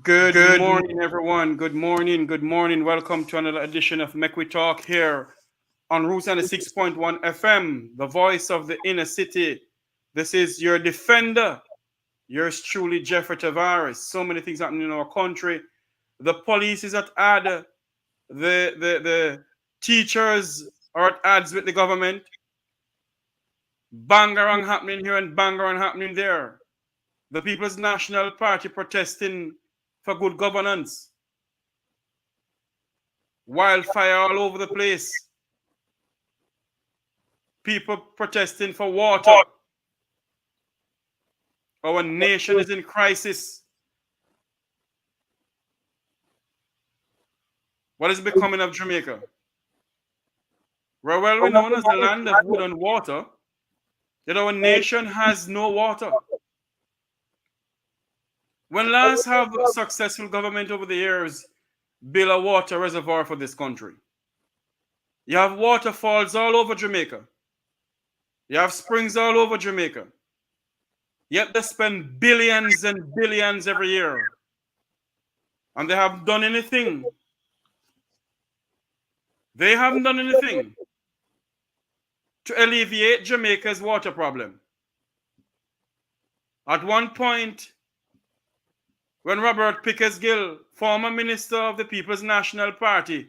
Good morning, everyone. Good morning. Good morning. Welcome to another edition of Mek Wi Talk here on Roots 6.1 FM, the voice of the inner city. This is your defender, yours truly, Jeffrey Tavares. So many things happening in our country. The police is at ad. The teachers are at odds with the government. Bangarang happening here and bangarang happening there. The People's National Party protesting for good governance. Wildfire all over the place. People protesting for water. Our nation is in crisis. What is becoming of Jamaica? We're well known as the land of wood and water, yet our nation has no water. When last have successful government over the years build a water reservoir for this country? You have waterfalls all over Jamaica. You have springs all over Jamaica. Yet they spend billions and billions every year. And they haven't done anything. They haven't done anything to alleviate Jamaica's water problem. At one point, when Robert Pickersgill, former Minister of the People's National Party,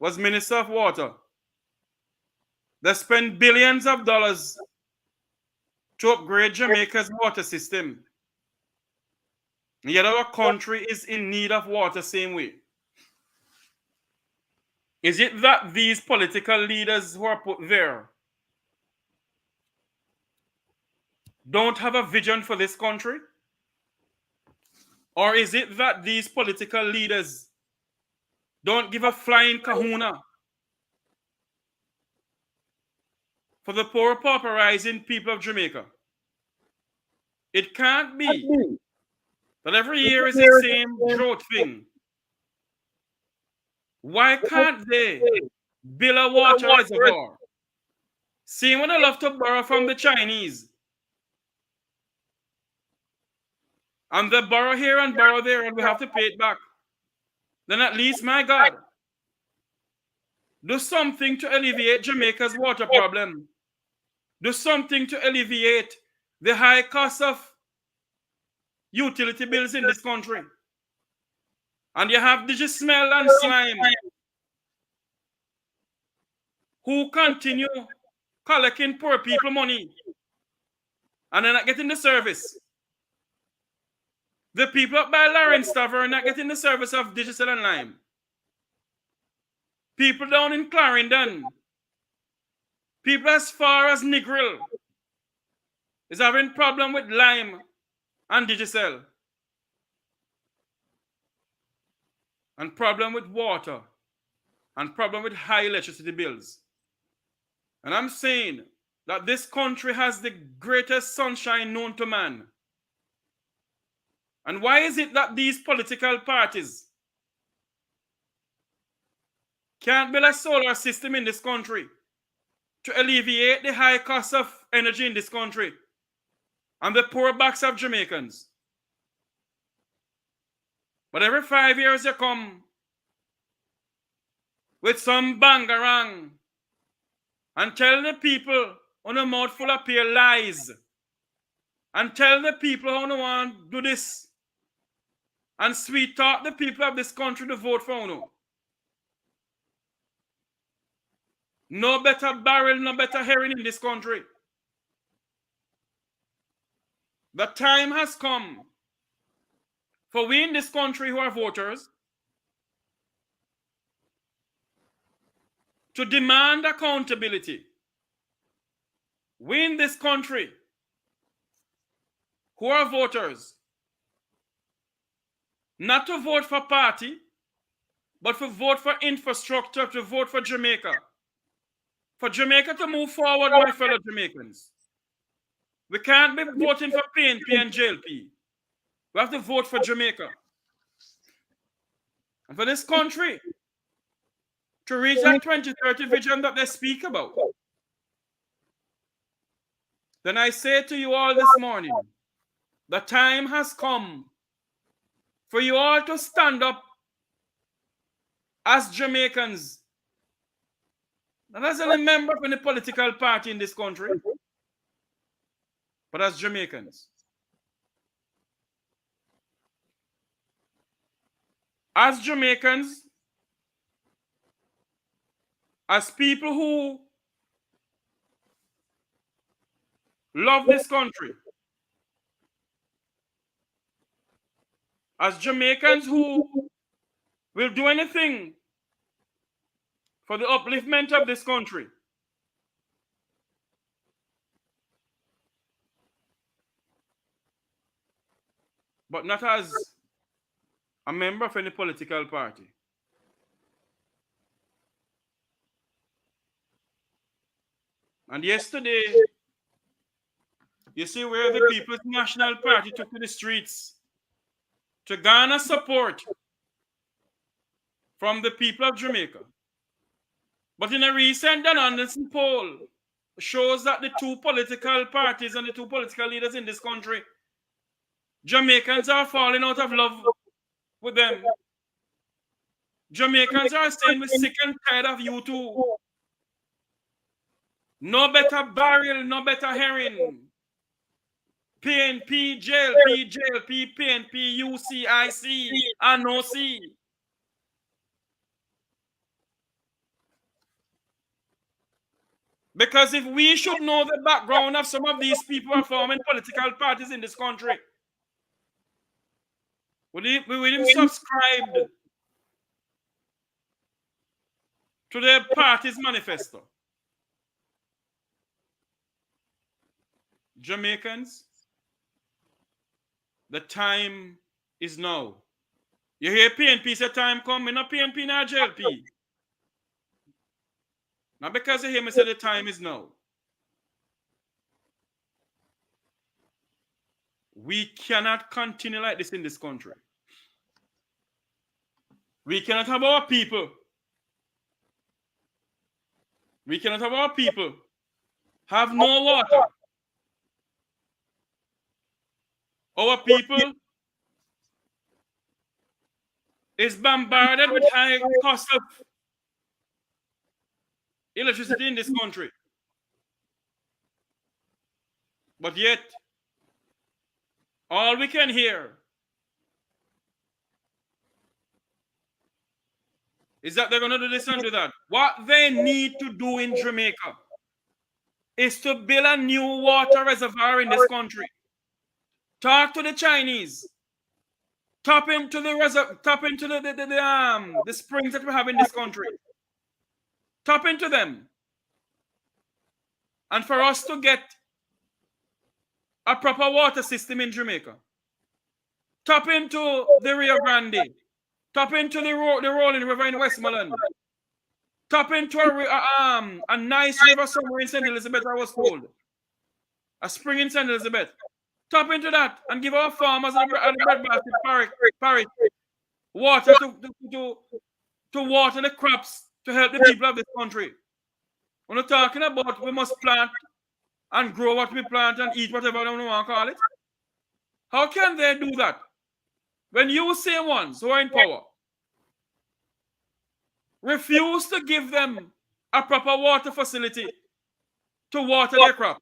was Minister of Water, they spent billions of dollars to upgrade Jamaica's water system. And yet our country is in need of water same way. Is it that these political leaders who are put there don't have a vision for this country? Or is it that these political leaders don't give a flying kahuna for the poor, pauperizing people of Jamaica? It can't be that every year is the same drought thing. Why can't they build a water reservoir? See, when I love to borrow from the Chinese, and they borrow here and borrow there, and we have to pay it back, then at least, my God, do something to alleviate Jamaica's water problem. Do something to alleviate the high cost of utility bills in this country. And you have Smell and Slime who continue collecting poor people money and they're not getting the service. The people up by Lawrence Tavern are not getting the service of Digicel and Lime. People down in Clarendon, people as far as Negril is having problem with Lime and Digicel. And problem with water. And problem with high electricity bills. And I'm saying that this country has the greatest sunshine known to man. And why is it that these political parties can't build a solar system in this country to alleviate the high cost of energy in this country and the poor backs of Jamaicans? But every 5 years you come with some bangarang and tell the people on a mouthful of pure lies and tell the people how they want to do this and sweet talk the people of this country to vote for you. No better barrel, no better herring in this country. The time has come for we in this country who are voters to demand accountability. We in this country who are voters not to vote for party, but to vote for infrastructure, to vote for Jamaica. For Jamaica to move forward, my fellow Jamaicans. We can't be voting for PNP and JLP. We have to vote for Jamaica. And for this country to reach that 2030 vision that they speak about. Then I say to you all this morning, the time has come for you all to stand up as Jamaicans, not as any member of any political party in this country, but as Jamaicans. As Jamaicans, as people who love this country, as Jamaicans who will do anything for the upliftment of this country, but not as a member of any political party. And yesterday, you see where the People's National Party took to the streets to garner support from the people of Jamaica. But in a recent Dan Anderson poll, shows that the two political parties and the two political leaders in this country, Jamaicans are falling out of love with them. Jamaicans are saying we're sick and tired of you two. No better barrel, no better herring. PNP, JLP, JLP, PNP, UCIC, and NOC. Because if we should know the background of some of these people who are forming political parties in this country, we would have subscribed to their party's manifesto. Jamaicans, the time is now. You hear PNP say time coming, not PNP, not JLP. Not because you hear me say the time is now. We cannot continue like this in this country. We cannot have our people. We cannot have our people have no water. Our people is bombarded with high cost of electricity in this country. But yet, all we can hear is that they're going to do this and do that. What they need to do in Jamaica is to build a new water reservoir in this country. Talk to the Chinese. Tap into the the springs that we have in this country. Tap into them. And for us to get a proper water system in Jamaica. Tap into the Rio Grande. Tap into the Rolling River in Westmoreland. Tap into a nice river somewhere in St. Elizabeth, I was told. A spring in St. Elizabeth. Tap into that and give our farmers and the breadbasket parish water to water the crops to help the people of this country. When we're talking about we must plant and grow what we plant and eat whatever we want to call it. How can they do that? When you say ones who are in power refuse to give them a proper water facility to water their crops.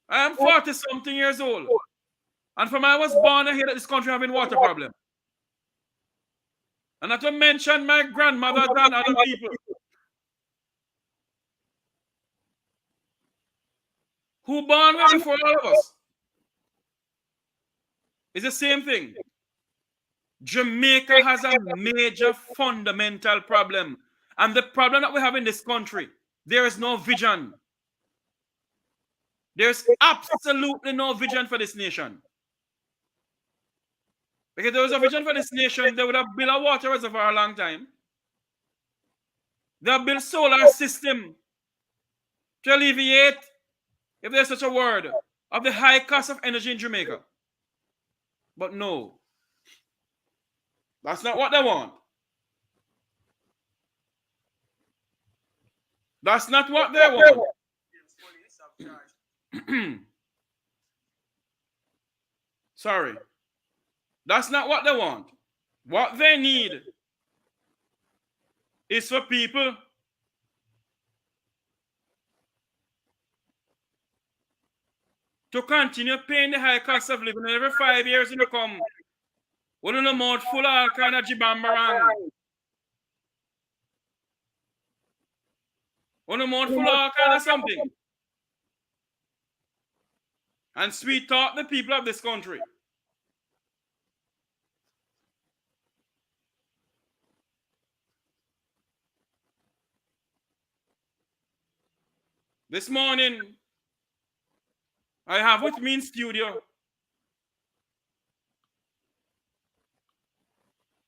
I am 40-something years old. And from I was born, I hear that this country having water problem. And not to mention my grandmother and other people who born way before all of us. It's the same thing. Jamaica has a major fundamental problem. And the problem that we have in this country, there is no vision. There's absolutely no vision for this nation. Because if there was a vision for this nation, they would have built a water reservoir a long time. They have built solar system to alleviate, if there's such a word, of the high cost of energy in Jamaica. But no. That's not what they want. That's not what they want. Sorry. That's not what they want. What they need is for people to continue paying the high cost of living. And every 5 years you come with a mouth full of all kind of jibambarang. With a mouth full of all kind of something. And sweet talk the people of this country. This morning, I have with me in studio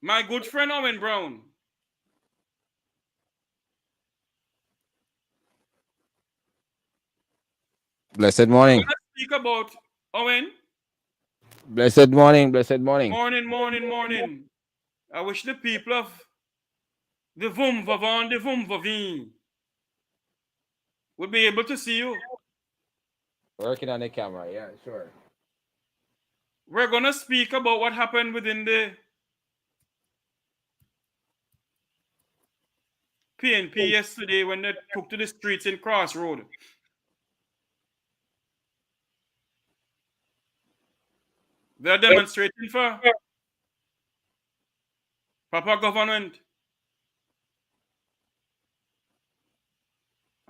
my good friend Owen Brown. Blessed morning. Let's speak about Owen. Blessed morning. Blessed morning. Morning. I wish the people of the Vumvavan, the Vumvavin would be able to see you. Working on the camera, yeah, sure. We're going to speak about what happened within the PNP yesterday when they took to the streets in Crossroad. They're demonstrating for proper government.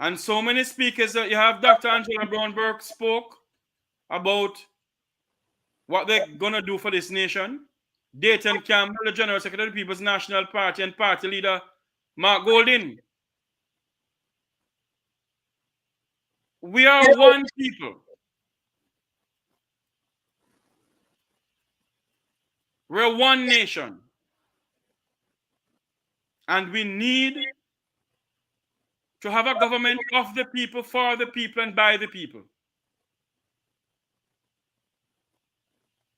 And so many speakers that you have, Dr. Angela Brownberg spoke about what they're going to do for this nation. Dayton Campbell, the General Secretary of the People's National Party, and party leader Mark Golding. We are one people. We're one nation. And we need to have a government of the people, for the people, and by the people.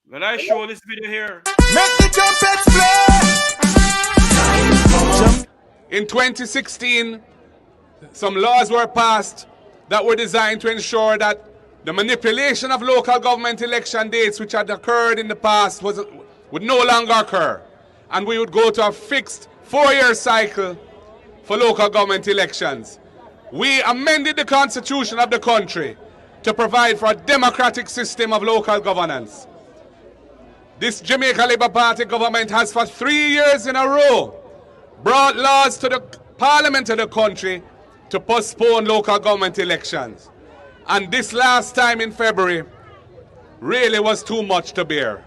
Will I show this video here? Make the trumpets play! In 2016, some laws were passed that were designed to ensure that the manipulation of local government election dates which had occurred in the past would no longer occur. And we would go to a fixed 4-year cycle for local government elections. We amended the constitution of the country to provide for a democratic system of local governance. This Jamaica Labour Party government has for 3 years in a row brought laws to the parliament of the country to postpone local government elections. And this last time in February really was too much to bear.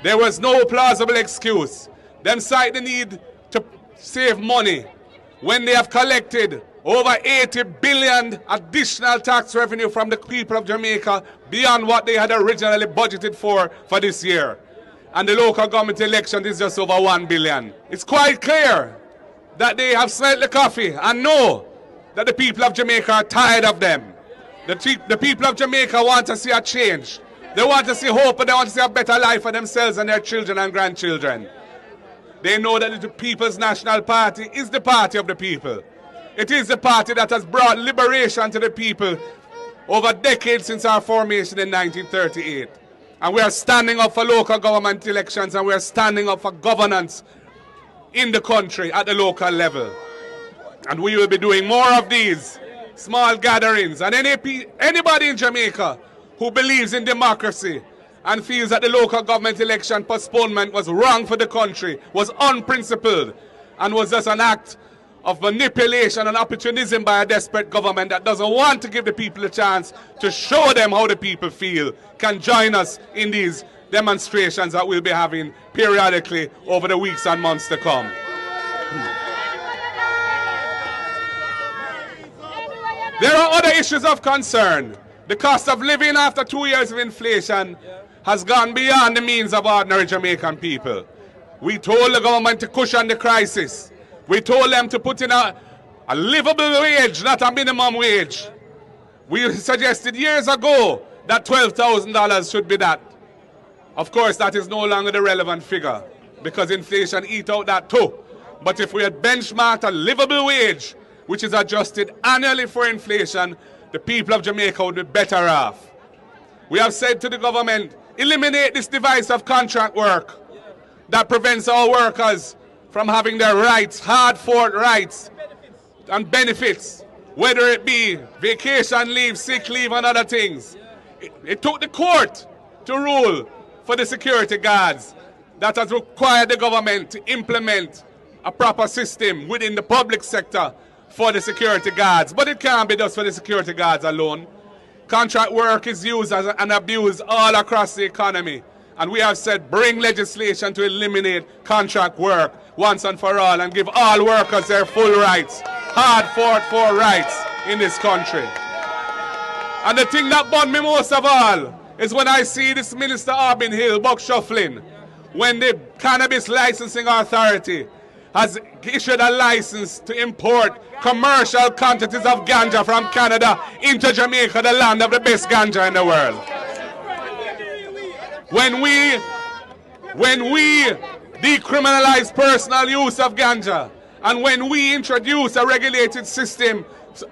There was no plausible excuse. Them cite the need to save money when they have collected over 80 billion additional tax revenue from the people of Jamaica beyond what they had originally budgeted for this year. And the local government election is just over 1 billion. It's quite clear that they have smelt the coffee and know that the people of Jamaica are tired of them. The people of Jamaica want to see a change. They want to see hope, and they want to see a better life for themselves and their children and grandchildren. They know that the People's National Party is the party of the people. It is the party that has brought liberation to the people over decades since our formation in 1938. And we are standing up for local government elections, and we are standing up for governance in the country at the local level. And we will be doing more of these small gatherings. And anybody in Jamaica who believes in democracy and feels that the local government election postponement was wrong for the country, was unprincipled, and was just an act of manipulation and opportunism by a desperate government that doesn't want to give the people a chance to show them how the people feel, can join us in these demonstrations that we'll be having periodically over the weeks and months to come. There are other issues of concern. The cost of living after 2 years of inflation has gone beyond the means of ordinary Jamaican people. We told the government to cushion the crisis. We told them to put in a livable wage, not a minimum wage. We suggested years ago that $12,000 should be that. Of course, that is no longer the relevant figure because inflation eat out that too. But if we had benchmarked a livable wage, which is adjusted annually for inflation, the people of Jamaica would be better off. We have said to the government, Eliminate this device of contract work that prevents our workers from having their rights, hard-fought rights and benefits, whether it be vacation leave, sick leave, and other things. It took the court to rule for the security guards that has required the government to implement a proper system within the public sector for the security guards. But it can't be just for the security guards alone. Contract work is used as and abused all across the economy. And we have said bring legislation to eliminate contract work once and for all and give all workers their full rights, hard fought for rights in this country. And the thing that burned me most of all is when I see this Minister Arbin Hill buck shuffling when the Cannabis Licensing Authority has issued a license to import commercial quantities of ganja from Canada into Jamaica, the land of the best ganja in the world. When we decriminalize personal use of ganja, and when we introduce a regulated system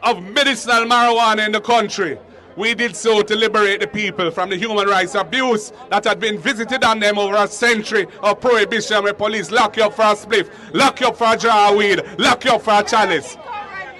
of medicinal marijuana in the country, we did so to liberate the people from the human rights abuse that had been visited on them over a century of prohibition, where police lock you up for a spliff, lock you up for a jar of weed, lock you up for a chalice.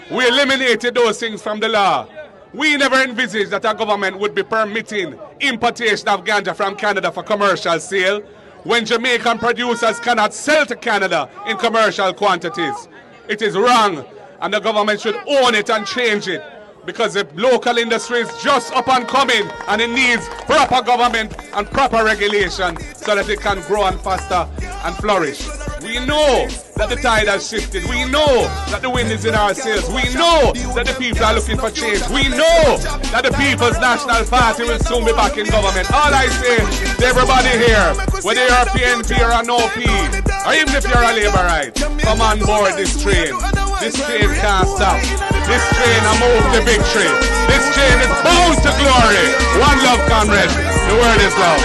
We eliminated those things from the law. We never envisaged that our government would be permitting importation of ganja from Canada for commercial sale when Jamaican producers cannot sell to Canada in commercial quantities. It is wrong, and the government should own it and change it, because the local industry is just up and coming and it needs proper government and proper regulation so that it can grow and foster and flourish. We know that the tide has shifted. We know that the wind is in our sails. We know that the people are looking for change. We know that the People's National Party will soon be back in government. All I say to everybody here, whether you're a PNP or an OP, or even if you're a Labourite, come on board this train. This train can't stop. This train a move to victory. This train is bound to glory. One love, comrade. The word is love.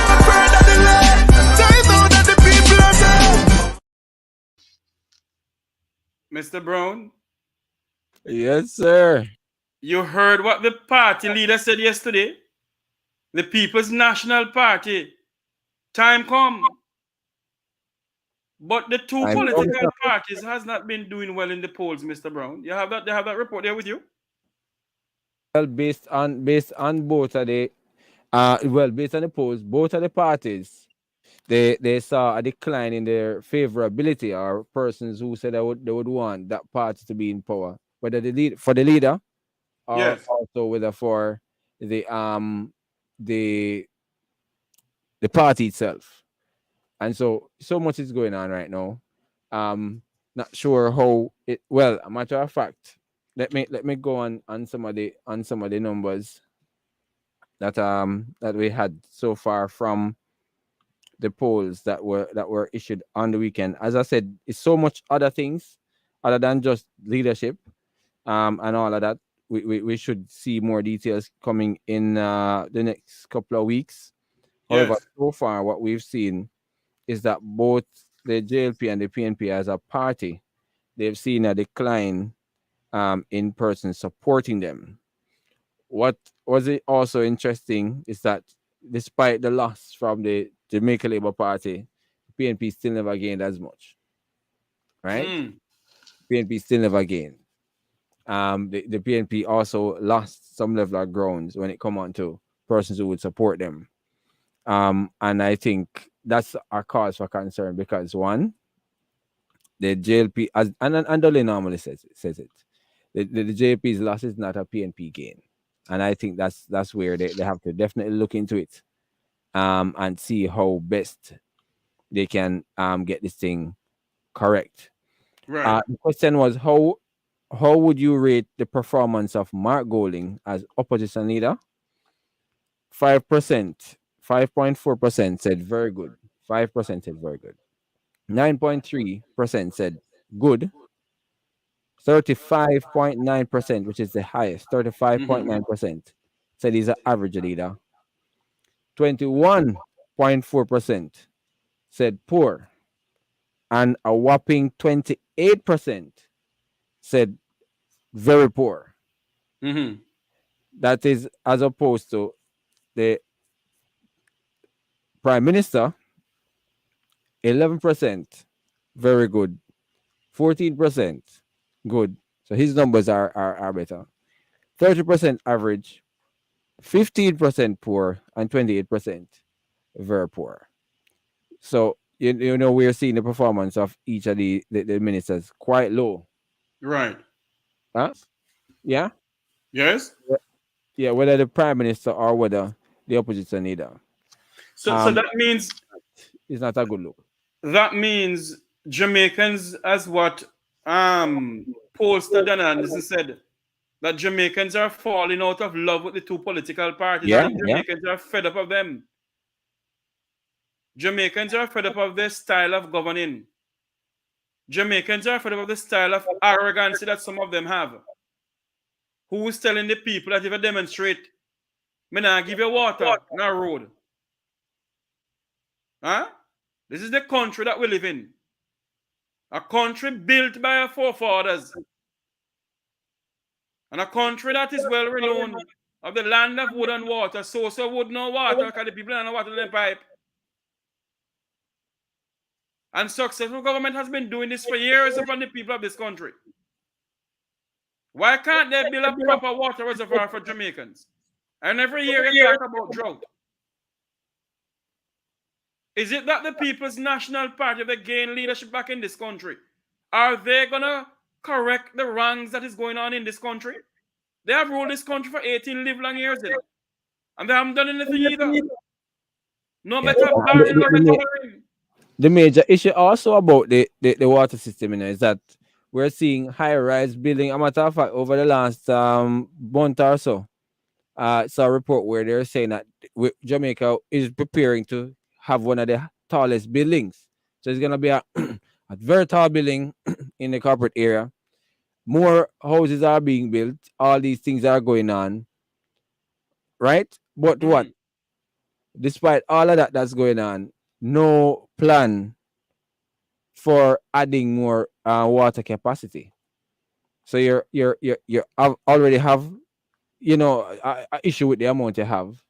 Mr. Brown, Yes, sir. you heard what the party leader said yesterday? The People's National Party. Time come. But the two I'm political parties has not been doing well in the polls, Mr. Brown. You have that? They have that report there with you? well based on both of the based on the polls, both of the parties they saw a decline in their favorability, or persons who said they would want that party to be in power, whether for the leader or Yes. also whether for the um the the party itself. And so much is going on right now. Not sure how it. Well, a matter of fact, let me go on some of the numbers that we had so far from the polls that were issued on the weekend. As I said, it's so much other things other than just leadership, and all of that. We should see more details coming in the next couple of weeks. However, Yes. so far what we've seen is that both the JLP and the PNP as a party, they've seen a decline in persons supporting them. What was it also interesting is that despite the loss from the Jamaica Labour Party, PNP still never gained as much, right? Mm. PNP still never gained. The PNP also lost some level of grounds when it come on to persons who would support them. And I think that's a cause for concern because one, the JLP and Dolly normally says it. The JLP's loss is not a PNP gain. And I think that's where they have to definitely look into it, and see how best they can get this thing correct. Right. The question was how would you rate the performance of Mark Golding as opposition leader? 5%, 5.4% said very good. 5% said very good. 9.3% said good. 35.9%, which is the highest, 35.9% said he's an average leader. 21.4% said poor. And a whopping 28% said very poor. That is as opposed to the Prime Minister, 11%, very good. 14%, good. So his numbers are better. 30% average, 15% poor, and 28% very poor. So you know we're seeing the performance of each of the ministers quite low. Right. Huh? Yeah? Yes. Yeah, whether the prime minister or whether the opposition leader. So that means It's not a good look. Jamaicans, as what pollster Dan Anderson said, that Jamaicans are falling out of love with the two political parties. Yeah, And Jamaicans are fed up of them. Jamaicans are fed up of their style of governing. Jamaicans are fed up of the style of arrogance that some of them have. Who is telling the people that if I demonstrate, me nah give you water, no road. Huh? This is the country that we live in. A country built by our forefathers. And a country that is well renowned of the land of wood and water. Source of wood, no water, because the people don't know water in the pipe. And successful government has been doing this for years upon the people of this country. Why can't they build a proper water reservoir for Jamaicans? And every year you talk about drought. Is it that the People's National Party, they gain leadership back in this country, are they going to correct the wrongs that is going on in this country? They have ruled this country for 18 live-long years, you know, and they haven't done anything either. No better barring, no better barring. The major issue also about the water system, you know, is that we're seeing high-rise building. A matter of fact, over the last month or so, saw a report where they're saying that Jamaica is preparing to have one of the tallest buildings. So it's going to be a very tall building in the corporate area. More houses are being built. All these things are going on. Right? But what? Despite all of that's going on, no plan for adding more water capacity. So you already have, you know, a issue with the amount you have.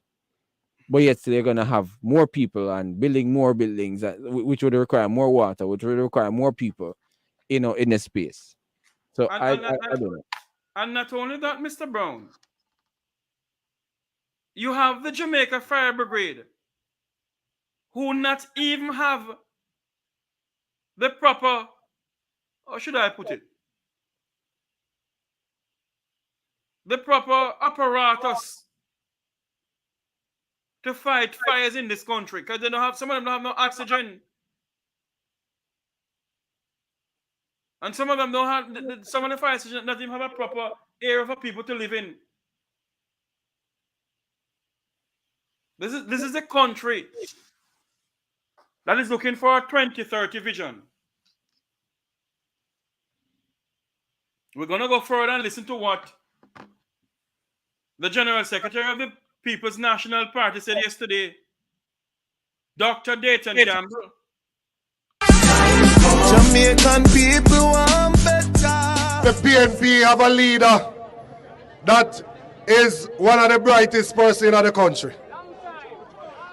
But yet they're gonna have more people and building more buildings, which would require more water, which would require more people, you know, in the space. So I don't know. And not only that, Mr. Brown, you have the Jamaica Fire Brigade, who not even have the proper, how should I put it? The proper apparatus to fight fires in this country, because they don't have, some of them don't have no oxygen. And some of them don't have, some of the fire stations don't even have a proper area for people to live in. This is a country that is looking for a 2030 vision. We're going to go further and listen to what the General Secretary of the People's National Party said yesterday, Dr. Dayton Campbell. Jamaican people want better. The PNP have a leader that is one of the brightest person in the country.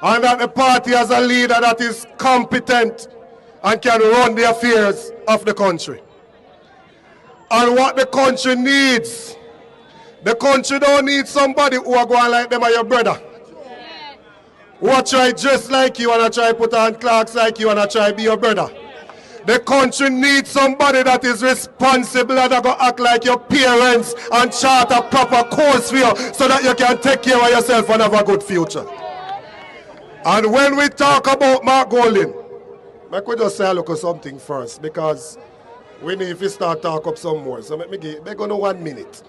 And that the party has a leader that is competent and can run the affairs of the country. And what the country needs, the country don't need somebody who are going like them or your brother. Who are try dress like you and try put on clocks like you and try be your brother. The country needs somebody that is responsible and that go act like your parents and chart a proper course for you so that you can take care of yourself and have a good future. And when we talk about Mark Golding, I could just say a look at something first because we need to start talk up some more. So let me give me go 1 minute.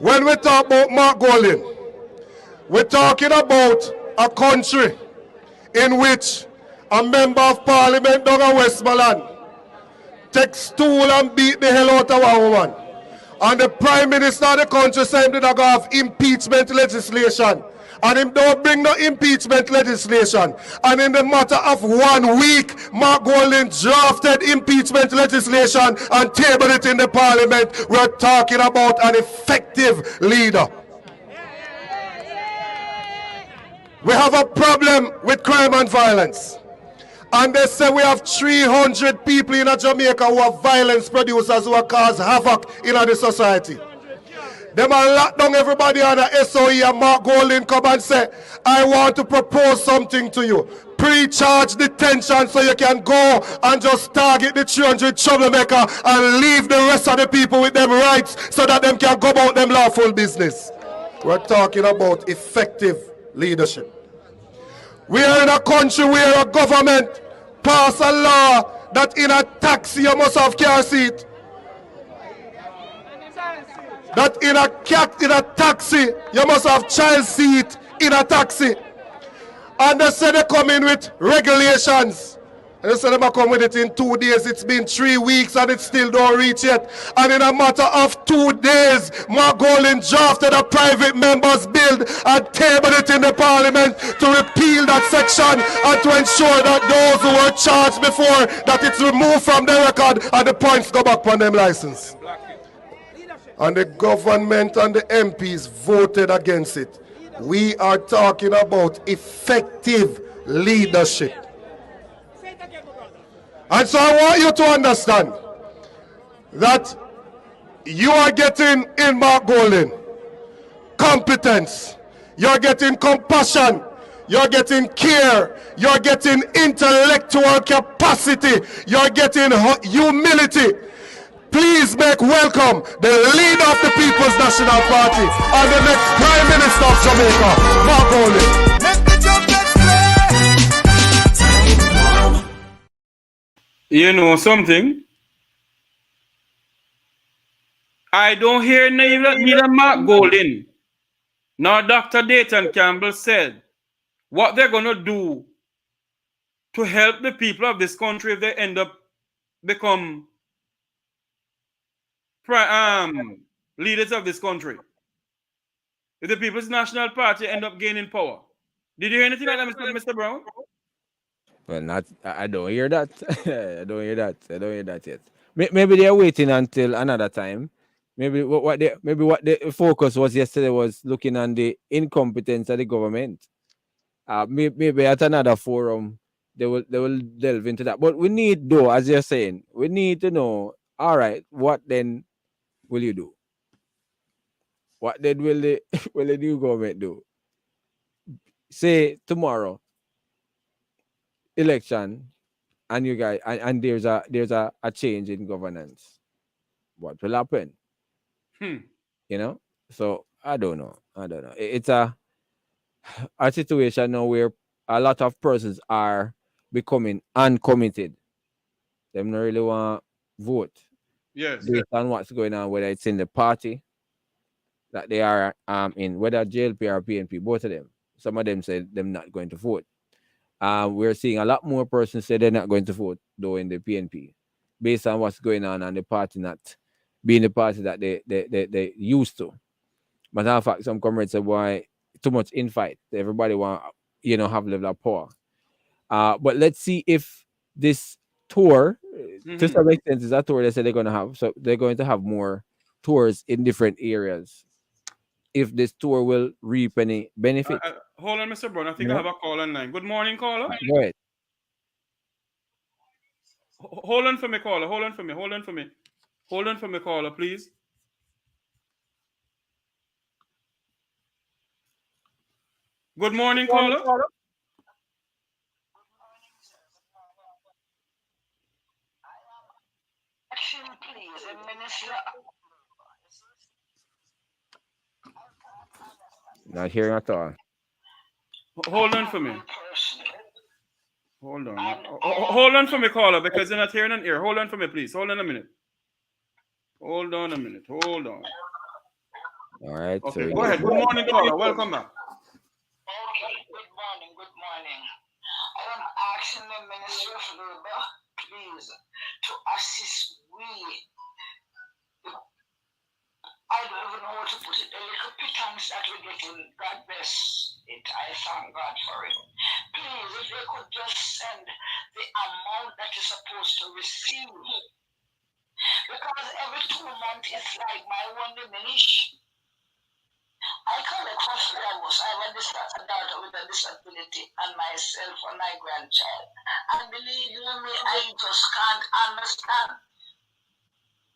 When we talk about Mark Golding, we're talking about a country in which a member of parliament down in Westmoreland take stool and beat the hell out of a woman. And the prime minister of the country said him that have impeachment legislation. And him don't bring no impeachment legislation. And in the matter of 1 week, Mark Golding drafted impeachment legislation and tabled it in the parliament. We're talking about an effective leader. We have a problem with crime and violence. And they say we have 300 people in Jamaica who are violence producers who are cause havoc in the society. Them are lock down everybody on the SOE and Mark Golding come and say, I want to propose something to you. Pre-charge detention so you can go and just target the 300 troublemaker and leave the rest of the people with them rights so that them can go about them lawful business. We're talking about effective leadership. We are in a country where a government pass a law that in a taxi you must have car seat. That in a taxi you must have child seat in a taxi. And they say they come in with regulations. And they say they might come with it in 2 days. It's been 3 weeks and it still don't reach yet. And in a matter of 2 days, Mark Golding drafted a private members bill and tabled it in the parliament to repeal that section and to ensure that those who were charged before, that it's removed from their record and the points go back on them license. And the government and the MPs voted against it. We are talking about effective leadership. And so I want you to understand that you are getting in Mark Golding competence, you're getting compassion, you're getting care, you're getting intellectual capacity, you're getting humility. Please make welcome the leader of the People's National Party and the next Prime Minister of Jamaica, Mek Wi. You know something? I don't hear neither Mark Golding nor Dr. Dayton Campbell said what they're going to do to help the people of this country if they end up become leaders of this country. If the People's National Party end up gaining power. Did you hear anything like that, Mr. Brown? Well, not. I don't hear that. I don't hear that yet. Maybe they're waiting until another time. Maybe what the focus was yesterday was looking on the incompetence of the government. Maybe at another forum they will delve into that. But we need, though, as you're saying, we need to know. All right, what then will you do? What then will the will the new government do? Say tomorrow election, and you guys and there's a change in governance. What will happen? You know. So I don't know. It's a situation now where a lot of persons are becoming uncommitted. They don't really want to vote. Yes. Based on what's going on, whether it's in the party that they are in, whether JLP or PNP, both of them. Some of them say they're not going to vote. We're seeing a lot more persons say they're not going to vote, though, in the PNP, based on what's going on and the party not being the party that they used to. But in fact, some comrades say, why too much infight? Everybody want, have level of power. But let's see if this tour, to some extent, is a tour they say they're going to have. So they're going to have more tours in different areas. If this tour will reap any benefit. Hold on, Mr. Brown. I think I have a call online. Good morning, caller. Go ahead. Hold on for me, caller. Hold on for me, caller, please. Good morning, caller. Not hearing at all. Hold on for me. Hold on. Hold on for me, caller, because you're not hearing an ear. Hold on for me, please. Hold on a minute. Hold on. All right. Okay, so go ahead. Good morning, caller. Welcome back. Okay, good morning. I am asking the Minister of Labour, please, to assist me. I don't even know how to put it. The little pittance that we're getting, God bless it. I thank God for it. Please, if they could just send the amount that you're supposed to receive. Because every 2 months it's like my one diminish. I collect hospitals. I have a daughter with with a disability and myself and my grandchild. And believe you me, I just can't understand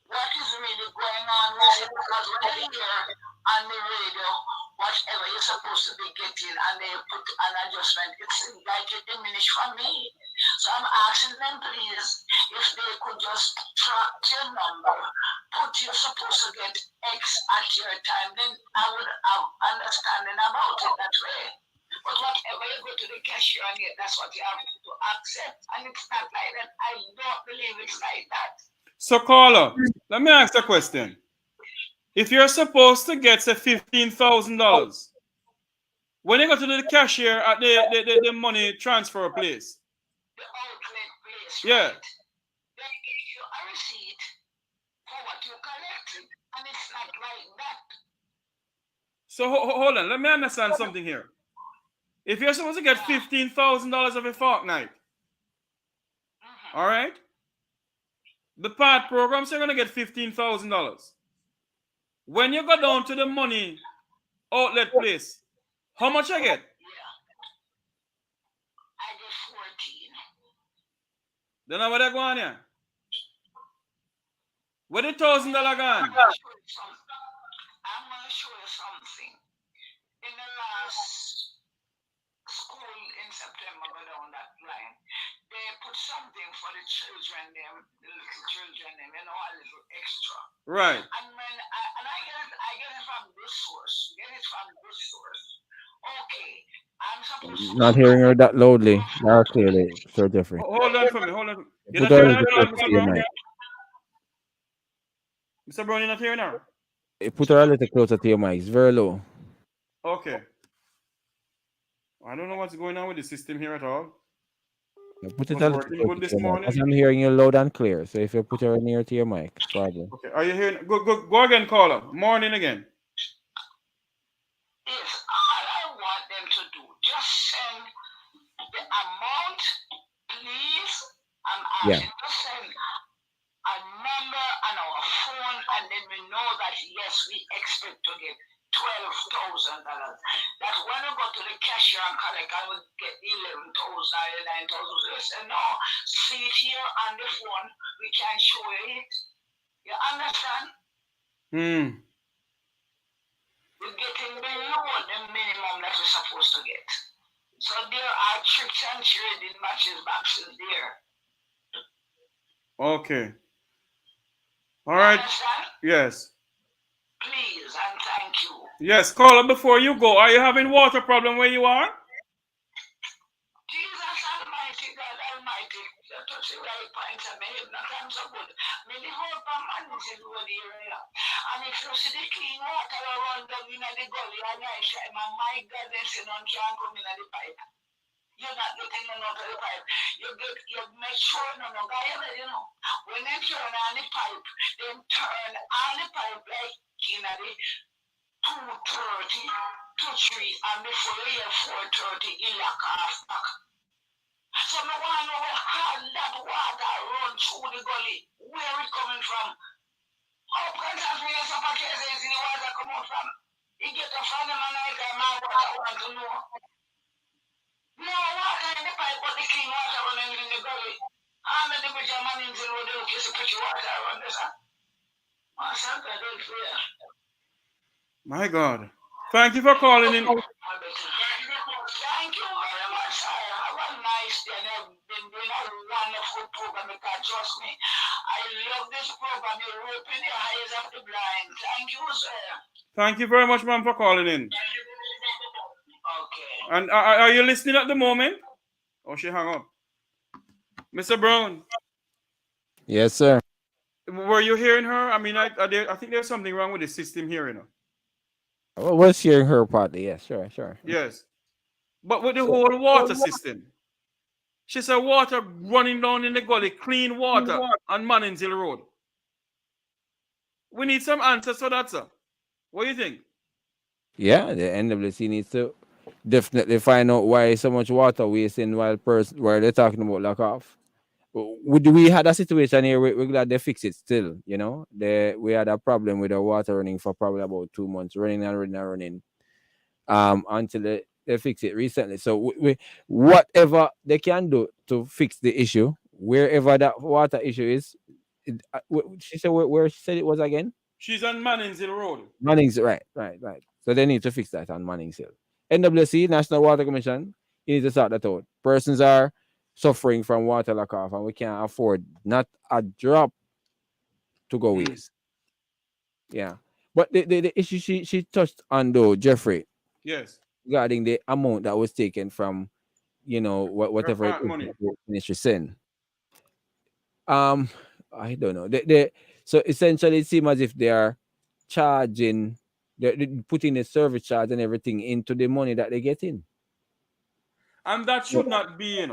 what is really going on with it, because when I hear on the radio whatever you're supposed to be getting and they put an adjustment, it seems like it diminished from me. So I'm asking them, please, if they could just track your number, put you're supposed to get X at your time, then I would have understanding about it that way. But whatever you go to the cashier and get, that's what you have to accept. And it's not like that. I don't believe it's like that. So, caller, let me ask a question. If you're supposed to get, say, $15,000, when you go to the cashier at the money transfer place, The outlet place, yeah, right? They give you a receipt for what you collected, and it's not like that. so hold on, let me understand something here. If you're supposed to get $15,000 of a fortnight, all right, the part programs are gonna get $15,000. When you go down to the money outlet place, how much I get? I get 14. Then how they go on here? Where the $1,000 gone? I'm gonna show you something. In the last school in September, go down that line, they put something for the children, them, the little children, them, you know, a little extra. Right. And when I get it from this source. Okay, I'm supposed to Not hearing her that loudly or clearly, Sir Jeffrey. Hold on for me. Hold on. You're Put not her a hearing little her, closer Mr. to your Brown? mic. Mr. Brown, you're not hearing her? Put her a little closer to your mic. It's very low. Okay. I don't know what's going on with the system here at all. Put it Was a little working closer good to this your mic. morning. Because I'm hearing you loud and clear. So if you put her near to your mic, probably. Okay. Are you hearing? Go again, caller. Morning again. Is all I want them to do. Just send the amount, please. I'm asking to send a number on our phone, and then we know that yes, we expect to get $12,000. That when we go to the cashier and collect, I will get 11,000 or 9,000. So they say, no, see it here on the phone. We can show you it. You understand? We're getting below the minimum that we're supposed to get. So there are tricks and trading matches boxes there. Okay. All right. Understand? Yes. Please and thank you. Yes, caller, before you go, are you having water problem where you are? Jesus Almighty, God Almighty, you touch the right points and make not I'm so good. Me live out from Manchester Road area. And if you see the clean water around down in the gully and I say, my God, they say none can come in the pipe. You're not getting none out of the pipe. You make sure no guy, you know. When they turn on the pipe, they turn on the pipe like in the 2:30 to 3, and before you hear 4:30, you lock off back. So no one know how that water run through the gully. Where it coming from? How can that be a support in the water come out from? You get a fan of my night and my water want to know. No water in the pipe, but the clean water running in the gully. And the bridge of man in the road, they kiss a pretty water around this. My son, I don't fear. My God. Thank you for calling in. Thank you very much, sir. Have a nice day. And you've been doing a wonderful program because trust me, I love this program. You're opening the eyes of the blind. Thank you, sir. Thank you very much, ma'am, for calling in. Okay. And are you listening at the moment? Oh, she hung up. Mr. Brown, Yes, sir. were you hearing her? I mean, I think there's something wrong with the system here, you know. I was hearing her partly. Yes, sure. Yes. But with the whole water system, she said water running down in the gully, clean water on Mannings Hill Road. We need some answers for that, sir. What do you think? Yeah, the NWC needs to definitely find out why so much water wasting while they're talking about lack off. We had a situation here. We're glad they fix it still. You know, we had a problem with the water running for probably about 2 months, running. Until They fixed it recently. So whatever they can do to fix the issue, wherever that water issue is, she said where she said it was again. She's on Mannings Hill Road. Mannings, right. So they need to fix that on Mannings Hill. NWC, National Water Commission, you need to sort that out. Persons are suffering from water lack off, and we can't afford not a drop to go waste. Yeah. But the issue she touched on though, Jeffrey, Yes. regarding the amount that was taken from, whatever it is Money. that the ministry sent. I don't know. So essentially it seems as if they are charging, they're putting the service charge and everything into the money that they get in. And that should not be,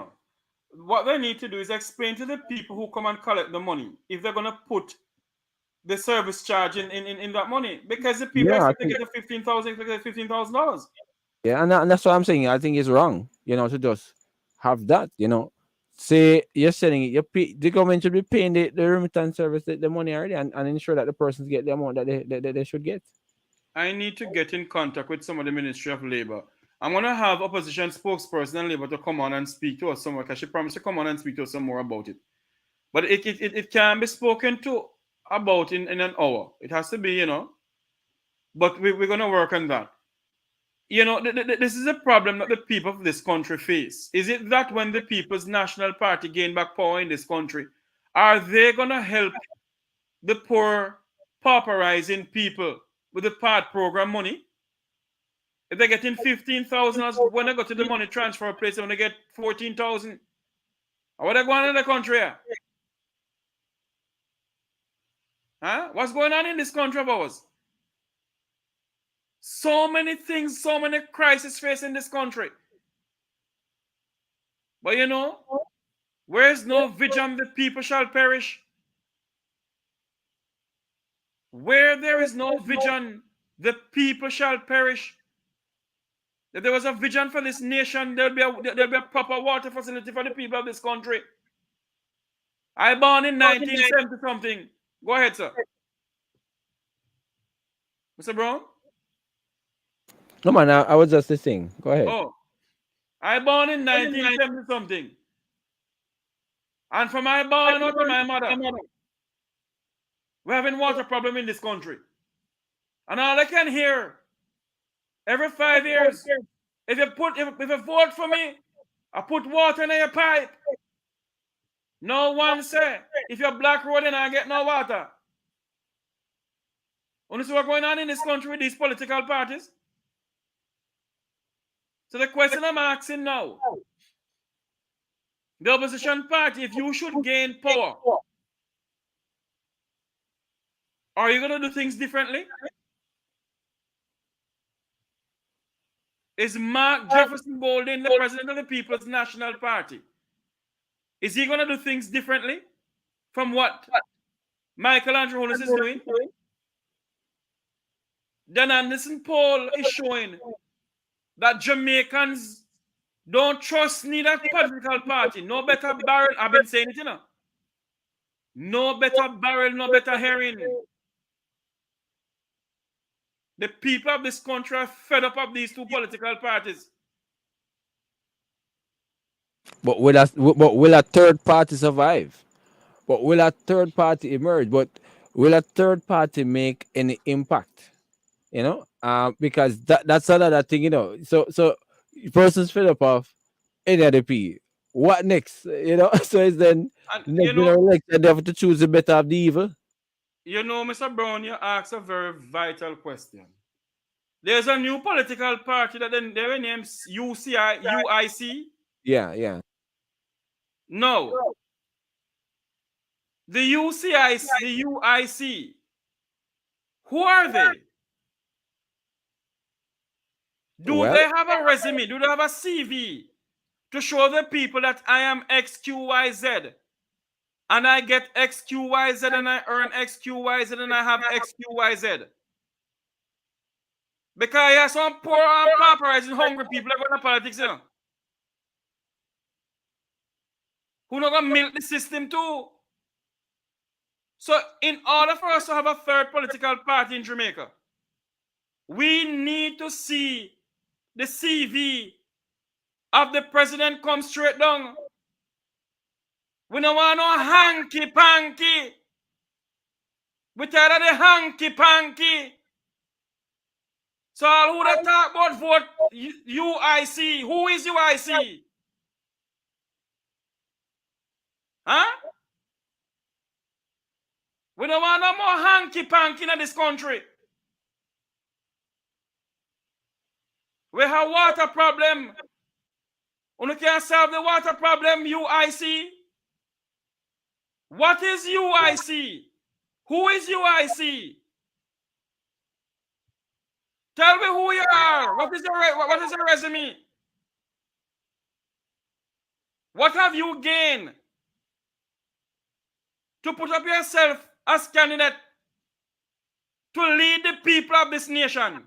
What they need to do is explain to the people who come and collect the money if they're gonna put the service charge in that money. Because the people expect to get the $15,000. Yeah, and that's what I'm saying. I think it's wrong, to just have that, say you're selling it, the government should be paying the remittance service the money already and ensure that the persons get the amount that they should get. I need to get in contact with some of the Ministry of Labor. I'm going to have opposition spokesperson and Labor to come on and speak to us somewhere because she promised to come on and speak to us some more about it. But it can be spoken to about in an hour. It has to be, but we're going to work on that. This is a problem that the people of this country face. Is it that when the People's National Party gain back power in this country, are they going to help the poor, pauperizing people with the PAD program money? If they're getting 15,000, when they go to the money transfer place, when they get 14,000, what are they going on in the country? Huh? What's going on in this country of ours? So many things, so many crises facing this country. But where is no vision, the people shall perish. Where there is no vision, the people shall perish. If there was a vision for this nation, there'll be a proper water facility for the people of this country. I born in 1970 something. Go ahead, sir. Mr. Brown? No, man, I was just listening. Go ahead. Oh, I born in 1970 something. And from my born out to my mother, we're having water problem in this country. And all I can hear, every 5 years, if you vote for me, I put water in your pipe. No one say, if you're black road and I get no water. You see what's going on in this country with these political parties? So the question I'm asking now, the opposition party, if you should gain power, are you going to do things differently? Is Mark Jefferson Bolden the president of the People's National Party? Is he going to do things differently from what Michael Andrew Holness is doing? Dan Anderson poll is showing that Jamaicans don't trust neither political party. No better barrel. I've been saying it, No better barrel, no better herring. The people of this country are fed up of these two political parties. But will a third party survive? But will a third party emerge? But will a third party make any impact? Because that's another thing, So persons fed up of NLP. What next? So it's then next election they have to choose the better of the evil. Mr. Brown, you asked a very vital question. There's a new political party that their name's UIC. Yeah. No. The UIC. Who are they? Do they have a resume? Do they have a CV to show the people that I am XQYZ and I get XQYZ and I earn XQYZ and I have XQYZ? Because you have some poor and pauperizing hungry people that go to politics, who not gonna milk the system too. So in order for us to have a third political party in Jamaica, we need to see the CV of the president come straight down. We don't want no hanky-panky. We tired of the hanky-panky. So all who that talk about vote UIC, who is UIC? Huh? We don't want no more hanky-panky in this country. We have water problem. You can't solve the water problem, UIC. What is UIC? Who is UIC? Tell me who you are. What is your resume? What have you gained to put up yourself as candidate to lead the people of this nation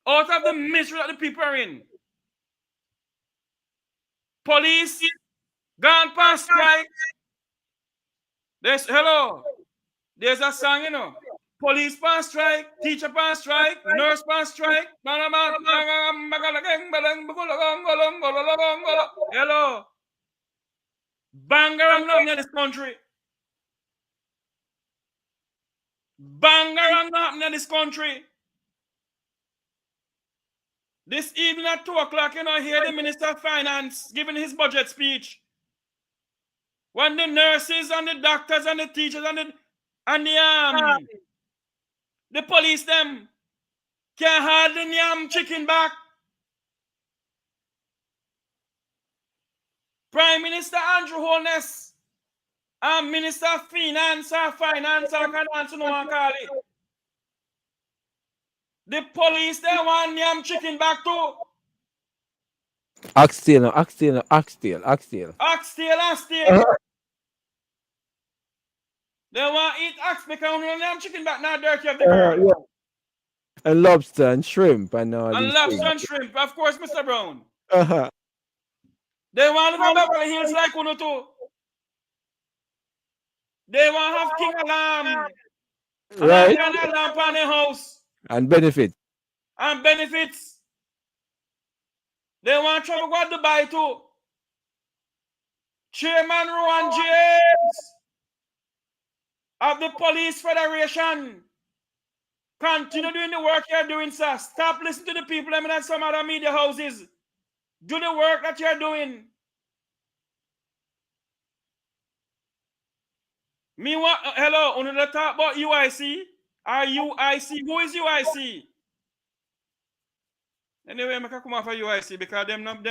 out of the misery that the people are in? Police gone past strike. There's a song, you know. Police past strike, teacher past strike, nurse past strike. Hello. Bangarang not in this country. Bangarang not in this country. This evening at 2 o'clock, you know, hear the Minister of Finance giving his budget speech. When the nurses and the doctors and the teachers and the police them can't hardly yam chicken back. Prime Minister Andrew Holness and Minister of Finance or Finance or Finance, no one call it. The police they want yam chicken back too. Oxtail. They want to eat ox because we yam chicken back now dirty of the girl. Yeah. And lobster and shrimp and lobster and shrimp, of course, Mr. Brown. They want to go back to the hills like Uno too. They want to have king alarm. Right. And a lamp on the house. And benefits. They want to travel to Dubai too. Chairman Rowan James of the Police Federation. Continue doing the work you're doing, sir. Stop listening to the people in some other media houses. Do the work that you're doing. Hello, on the talk about UIC. Are UIC? Who is UIC? Anyway, I can come off of UIC because them not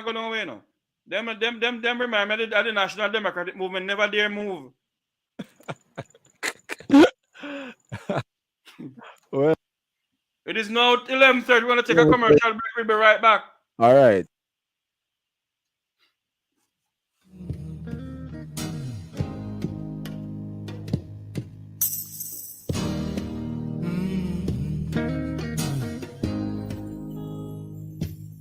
go nowhere, no. Them remember that the National Democratic Movement never dare move. Well, it is now 11:30. We're going to take a commercial break. We'll be right back. All right.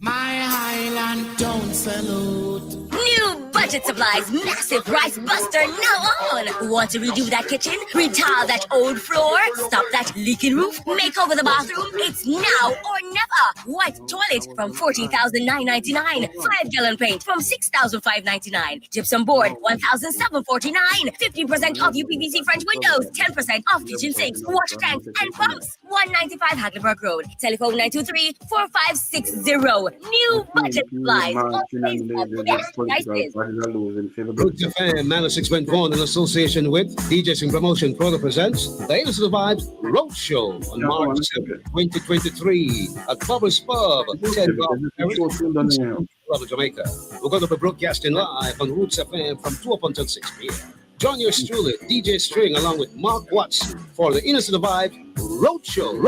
My Highland don't salute. New budget supplies, massive rice buster now on. Want to redo that kitchen? Retile that old floor? Stop that leaking roof? Make over the bathroom? It's now or never. White toilet from $14,999. 5-gallon paint from $6,599. Gypsum board $1,749. 50% off UPVC French windows. 10% off kitchen sinks, wash tanks, and pumps. 195 Hackleburg Road. Telephone 923-4560. New budget supplies. Roots FM 96.1 in association with DJs in Promotion Proto presents the Innocent Vibes Roadshow on March 7, 2023 at Bubbles Pub, 10 Jamaica. We're going to be broadcasting live on Roots FM from 2 up until 6 p.m. Join yours truly, DJ String, along with Mark Watson for the Innocent Vibes Roadshow.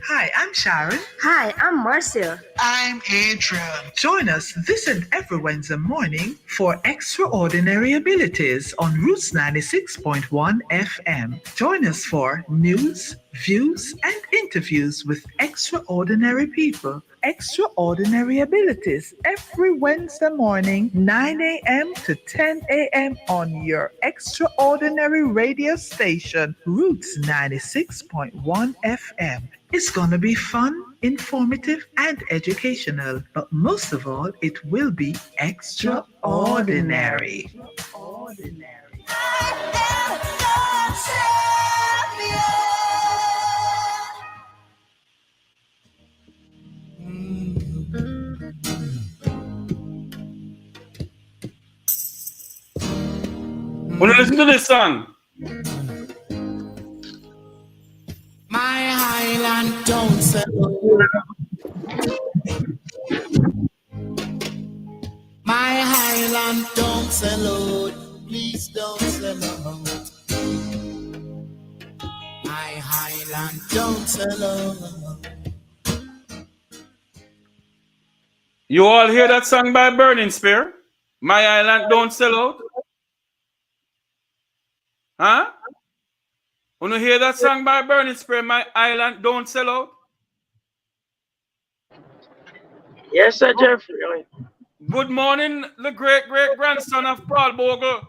Hi, I'm Sharon. Hi, I'm Marcia. I'm Adrian. Join us this and every Wednesday morning for Extraordinary Abilities on Roots 96.1 FM. Join us for news, views, and interviews with extraordinary people Extraordinary Abilities every Wednesday morning, 9 a.m. to 10 a.m. on your extraordinary radio station, Roots 96.1 FM. It's going to be fun, informative, and educational, but most of all, it will be extraordinary. Wanna listen to this song? My island don't sell. My island don't sell out. Please don't sell out. My island don't sell out. You all hear that song by Burning Spear? My Island Don't Sell Out? Huh? Wanna hear that song by Burning Spear? My Island Don't Sell Out? Yes, sir, Jeffrey. Good morning, the great-great-grandson of Paul Bogle,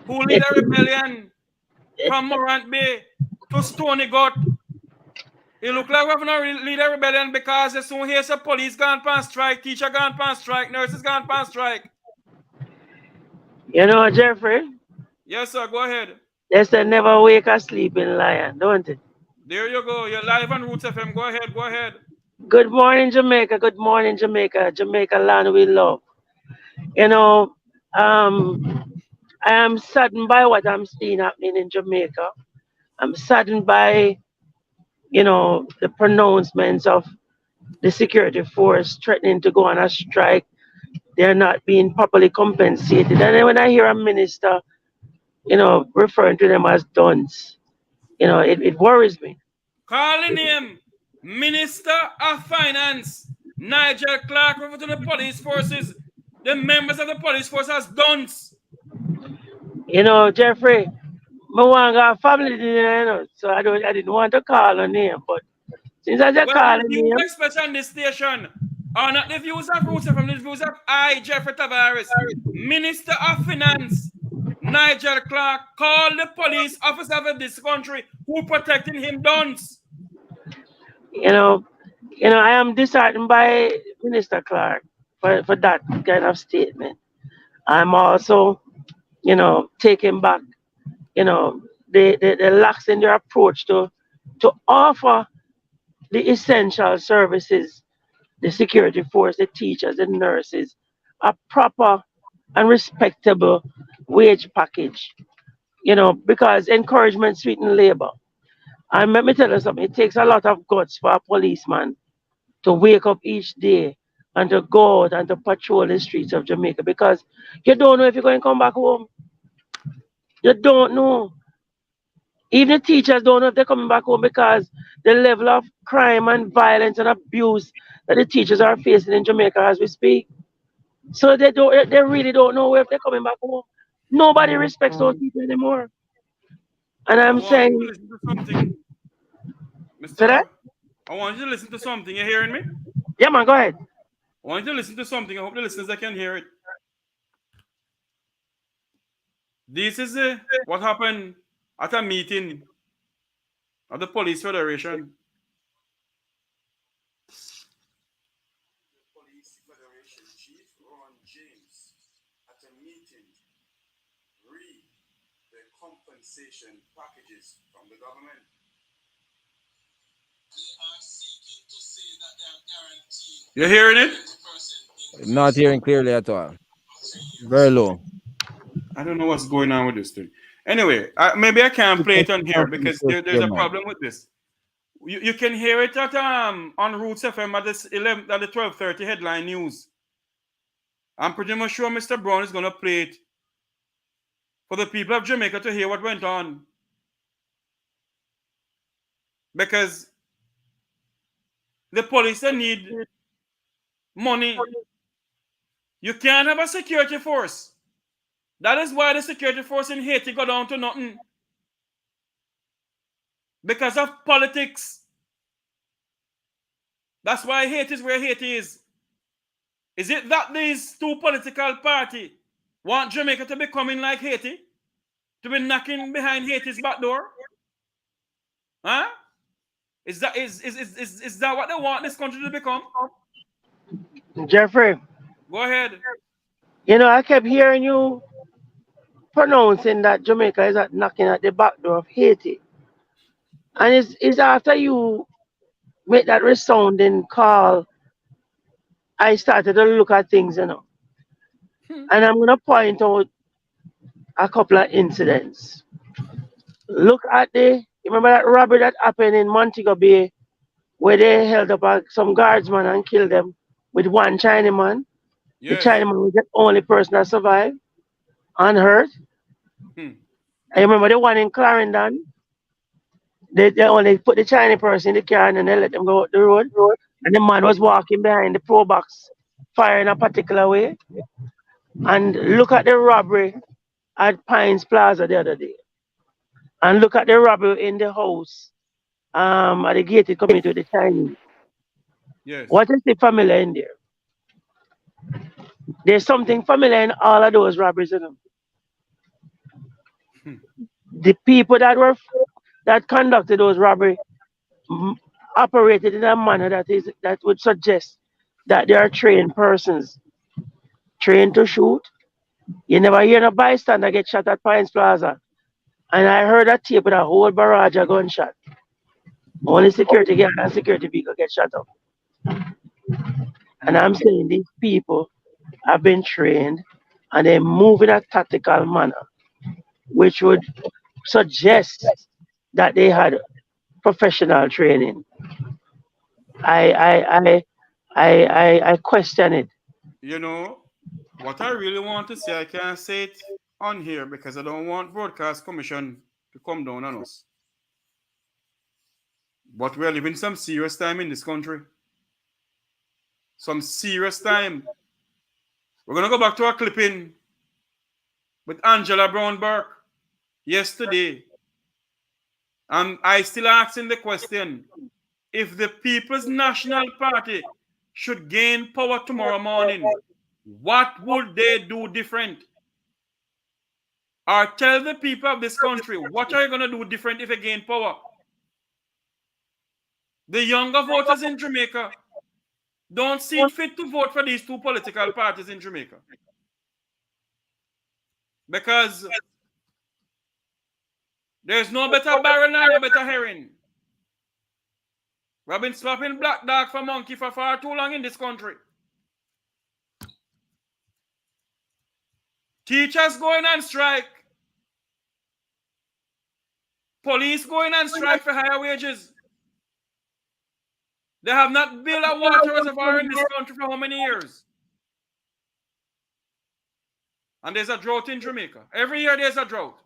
who lead a rebellion from Morant Bay to Stony Gut. It look like we're going to lead a rebellion because as soon as the police gone past strike, teacher gone past strike, nurses gone past strike. You know, Jeffrey? Yes, sir, go ahead. They say never wake a sleeping lion, don't it? There you go. You're live on Roots FM. Go ahead, go ahead. Good morning, Jamaica. Good morning, Jamaica. Jamaica land we love. You know, I am saddened by what I'm seeing happening in Jamaica. I'm saddened by, you know, the pronouncements of the security force threatening to go on a strike. They're not being properly compensated. And then when I hear a minister, you know, referring to them as duns, you know, it worries me. Calling him Minister of Finance, Nigel Clark, referred to the police forces, the members of the police force as duns. You know, Jeffrey, I want to have family dinner, you know, so I didn't want to call her name, but since I just called her The views name, expressed on this station are not the views of Roots from the views of I, Jeffrey Tavares, Minister of Finance, Nigel Clark, call the police officer of this country who protecting him duns. you know, I am disheartened by Minister Clark for that kind of statement. I'm also, you know, taken back, you know, the lax in their approach to offer the essential services, the security force, the teachers, the nurses, a proper and respectable wage package, you know, because encouragement sweetens labor. And let me tell you something, it takes a lot of guts for a policeman to wake up each day and to go out and to patrol the streets of Jamaica because you don't know if you're going to come back home. You don't know. Even the teachers don't know if they're coming back home because the level of crime and violence and abuse that the teachers are facing in Jamaica as we speak. So they really don't know if they're coming back home. Nobody respects those people anymore. And I'm saying, you to listen to something, Mr. I want you to listen to something. You hearing me? Yeah, man, go ahead. I want you to listen to something. I hope the listeners can hear it. This is what happened at a meeting of the Police Federation. Police Federation Chief Ron James at a meeting read the compensation packages from the government. You're hearing it? Not hearing clearly at all. Very low. I don't know what's going on with this thing. Anyway, maybe I can't play it on here because there's a problem with this. You can hear it at on Roots FM at the 12:30 headline news. I'm pretty much sure Mr. Brown is going to play it for the people of Jamaica to hear what went on. Because the police need money. You can't have a security force. That is why the security force in Haiti got down to nothing. Because of politics. That's why Haiti is where Haiti is. Is it that these two political parties want Jamaica to be coming like Haiti? To be knocking behind Haiti's back door? Huh? Is that what they want this country to become? Jeffrey, Go ahead. you know, I kept hearing you pronouncing that Jamaica is at knocking at the back door of Haiti. And it's after you make that resounding call, I started to look at things, you know. And I'm going to point out a couple of incidents. Look at you remember that robbery that happened in Montego Bay where they held up some guardsmen and killed them with one Chinaman? Yes. The Chinaman was the only person that survived unhurt. I remember the one in Clarendon. They only put the Chinese person in the car and then they let them go out the road. And the man was walking behind the pro box, firing a particular way. And look at the robbery at Pines Plaza the other day. And look at the robbery in the house at the gated community with the Chinese. Yes. What is the familiar in there? There's something familiar in all of those robberies in them. The people that conducted those robberies operated in a manner that would suggest that they are trained persons, trained to shoot. You never hear a bystander get shot at Pines Plaza. And I heard a tape with a whole barrage of gunshot. Only security guard and security people get shot up. And I'm saying these people have been trained and they move in a tactical manner, which would suggest that they had professional training. I question it. You know, what I really want to say, I can't say it on here because I don't want Broadcast Commission to come down on us. But we're living some serious time in this country. Some serious time. We're going to go back to our clipping with Angela Brown Burke yesterday. And I still asking the question, if the People's National Party should gain power tomorrow morning, what would they do different? Or tell the people of this country, what are you going to do different if you gain power? The younger voters in Jamaica don't see fit to vote for these two political parties in Jamaica. Because there's no better barrel and no better herring. We've been swapping black dog for monkey for far too long in this country. Teachers going on strike. Police going on strike for higher wages. They have not built a water reservoir in this country for how many years? And there's a drought in Jamaica. Every year there's a drought.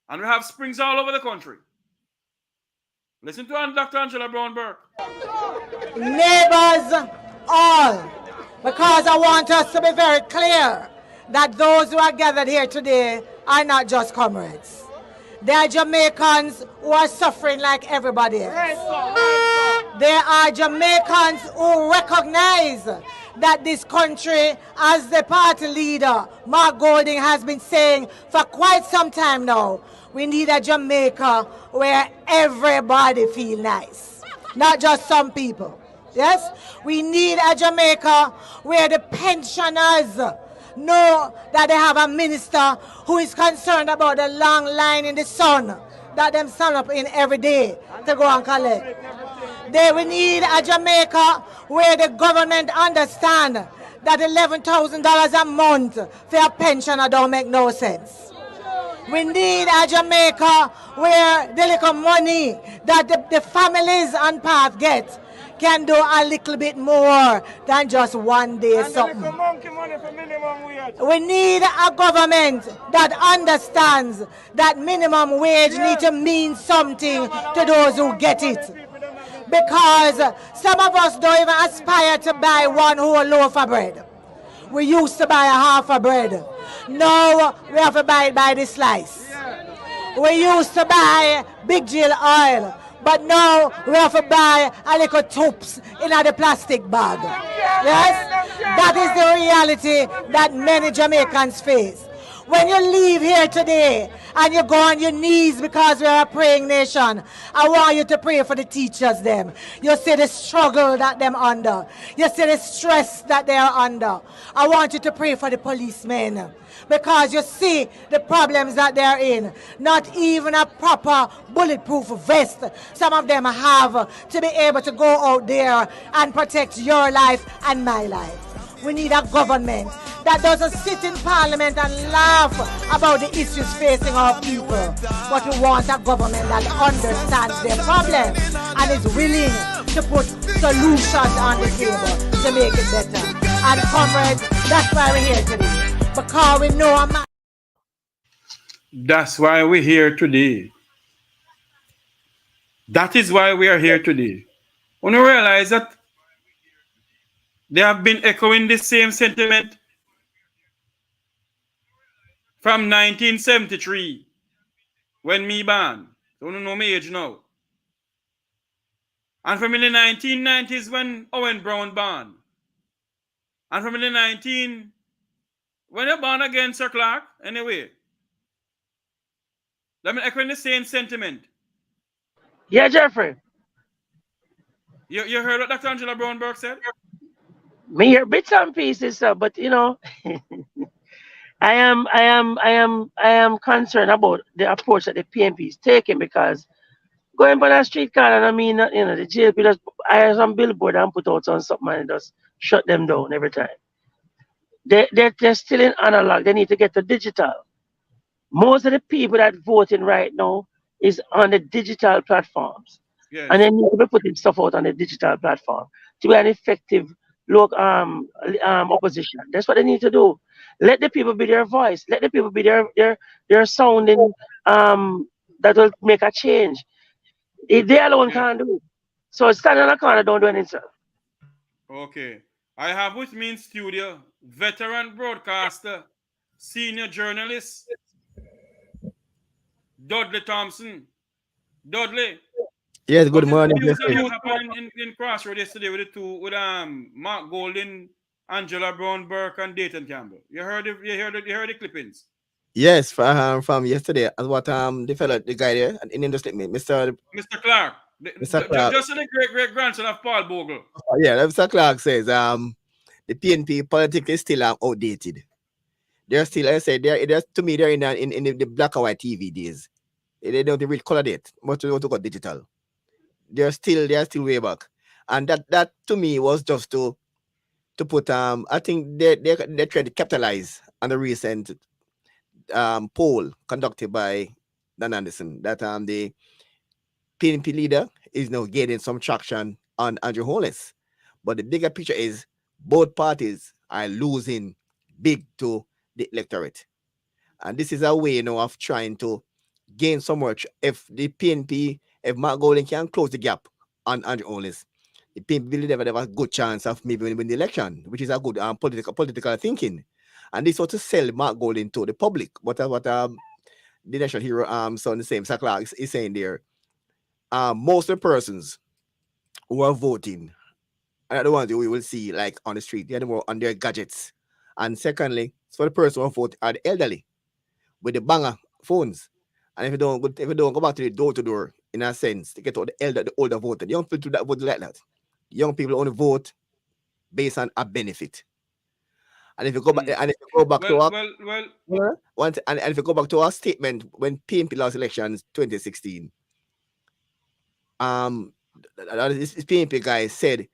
And we have springs all over the country. Listen to Dr. Angela Brown Burke. Neighbors all, because I want us to be very clear that those who are gathered here today are not just comrades. They are Jamaicans who are suffering like everybody else. There are Jamaicans who recognize that this country, as the party leader, Mark Golding, has been saying for quite some time now, we need a Jamaica where everybody feels nice, not just some people. Yes? We need a Jamaica where the pensioners know that they have a minister who is concerned about the long line in the sun that them stand up in every day to go and collect. We need a Jamaica where the government understand that $11,000 a month for a pensioner don't make no sense. We need a Jamaica where the little money that the families on path get can do a little bit more than just one day something. We need a government that understands that minimum wage needs to mean something to those who get it. Because some of us don't even aspire to buy one whole loaf of bread. We used to buy a half of bread. Now we have to buy it by the slice. We used to buy big jill oil. But now we have to buy a little tubes in the plastic bag. Yes? That is the reality that many Jamaicans face. When you leave here today and you go on your knees because we are a praying nation, I want you to pray for the teachers them. You see the struggle that them under. You see the stress that they are under. I want you to pray for the policemen because you see the problems that they're in. Not even a proper bulletproof vest. Some of them have to be able to go out there and protect your life and my life. We need a government that doesn't sit in parliament and laugh about the issues facing our people. But we want a government that understands their problems and is willing to put solutions on the table to make it better. And comrades, that's why we're here today. Because we know a man. That's why we're here today. That is why we are here today. When you realize that they have been echoing the same sentiment from 1973 when me born. So you know my age now. And from in the 1990s when Owen Brown born. And from in the 19 when you born again, Sir Clark, anyway. Let me echo the same sentiment. Yeah, Jeffrey. You heard what Dr. Angela Brownberg said? Me hear bits and pieces, sir, but you know, I am concerned about the approach that the PNP is taking because going by that street car and I mean, you know, the JLP just hire some billboard and put out on something and just shut them down every time. They're still in analog. They need to get to digital. Most of the people that voting right now is on the digital platforms. Yes. And they need to be putting stuff out on the digital platform to be an effective local opposition. That's what they need to do. Let the people be their voice. Let the people be their sounding that will make a change. They alone can't do it. So stand in a corner, don't do anything. Okay. I have with me in studio veteran broadcaster, senior journalist, Dudley Thompson. Dudley. Yes, good morning. What happened in Crossroads yesterday with Mark Golden, Angela Brown Burke, and Dayton Campbell? You heard the clippings? Yes, from yesterday, as what the guy there in the statement, Mr. Clark. Mr. Clark. Just the great grandson of Paul Bogle. Yeah, Mr. Clark says the PNP politics is still outdated. They're still, I said, they're to me they're in the black and white TV days. They don't really color it, but they want to go digital. They're still way back, and that to me was just to put I think they tried to capitalize on the recent poll conducted by Dan Anderson that the PNP leader is now gaining some traction on Andrew Holness. But the bigger picture is both parties are losing big to the electorate. And this is a way, of trying to gain so much. If the PNP, if Mark Golden can close the gap on Andrew Holness, the PNP will never have a good chance of maybe winning the election, which is a good political thinking. And this was to sell Mark Golden to the public. What the national hero son the same Clark is saying there. Most of the persons who are voting are the ones that we will see like on the street. They're the more on their gadgets. And secondly, for the person who vote are the elderly with the banger phones. And if you don't go back to the door to door in a sense to get all the older voter, young people do that vote like that. Young people only vote based on a benefit. And if you go back, and if you go back to if you go back to our statement when PNP lost elections 2016, this PNP guy said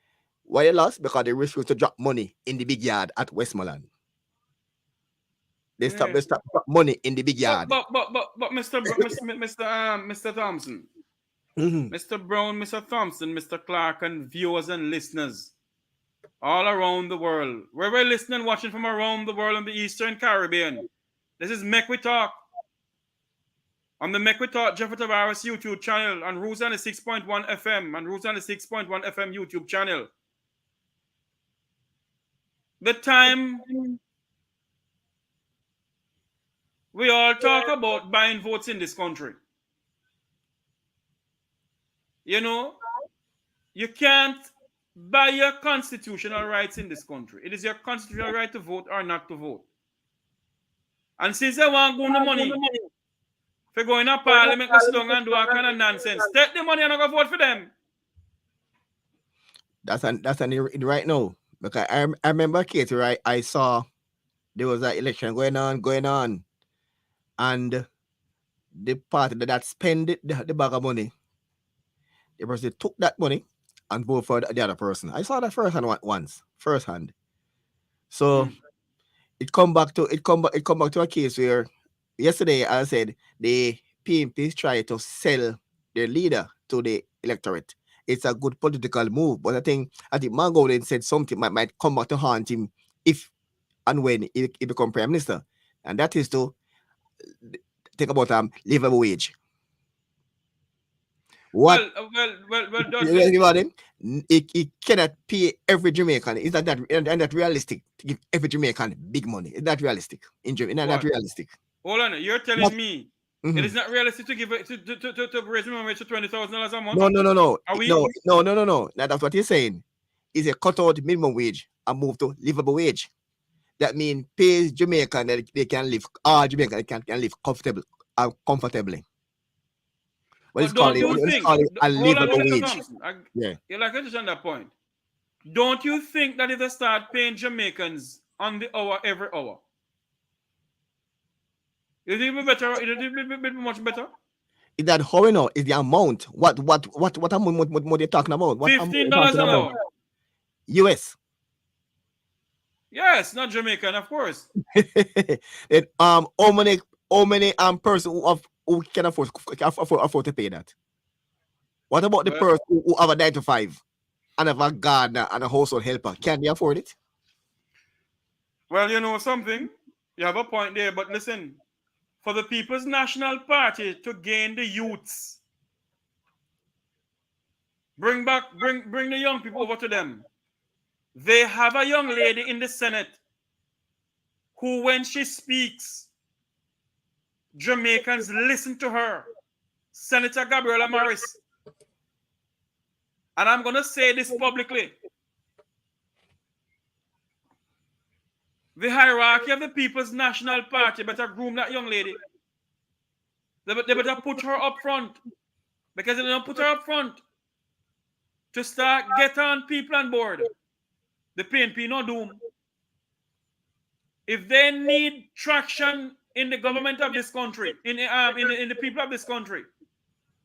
why they lost because they refused to drop money in the big yard at Westmoreland. They stopped money in the big yard. But Mr. Thompson, Mr. Brown, Mr. Thompson, Mr. Clark, and viewers and listeners all around the world. Where we're listening, watching from around the world in the Eastern Caribbean. This is Mek Wi Talk. On the Mek Wi Talk Jeffrey Tavares YouTube channel, on Roots 96.1 FM, and Roots 96.1 FM YouTube channel. The time we all talk about buying votes in this country. You know, you can't buy your constitutional rights in this country. It is your constitutional right to vote or not to vote. And since they want to go the money, if you go in a parliament, go sit down and do all kind of nonsense, take the money and go vote for them. That's right now. Because I remember Katie, right? I saw there was an election going on, and the party that spent the bag of money, the person took that money and voted for the other person. I saw that first hand. So it come back to a case where yesterday I said the PMPs try to sell their leader to the electorate. It's a good political move, but I think Mango then said something might come back to haunt him if and when he become prime minister, and that is to think about livable wage. What? Well, He cannot pay every Jamaican. Is that realistic to give every Jamaican big money? Is that realistic in Jamaica? Is that realistic? Hold on, you're telling me it is not realistic to give it to raise minimum wage to $20,000 a month? No. Are we? No. Now that's what he's saying. Is a cut out minimum wage and move to livable wage. That means pay Jamaican that they can live. All Jamaican can live comfortably. But don't you think? A livable wage. Yeah. You like to understand that point. Don't you think that if they start paying Jamaicans on the hour every hour, it'll be better? It'll be much better. Is that how you know? Is the amount? What amount they talking about? What $15 an hour. US. Yes, not Jamaican, of course. And how many person who can afford to pay that? What about the person who have a 9 to 5 and have a gardener and a household helper? Can they afford it? Well, you know something, you have a point there, but listen, for the People's National Party to gain the youths, bring the young people over to them. They have a young lady in the Senate who, when she speaks, Jamaicans listen to her, Senator Gabriela Morris. And I'm going to say this publicly. The hierarchy of the People's National Party better groom that young lady. They better put her up front. Because if they don't put her up front to start get on people on board, the PNP no doom. If they need traction in the government of this country, in the people of this country,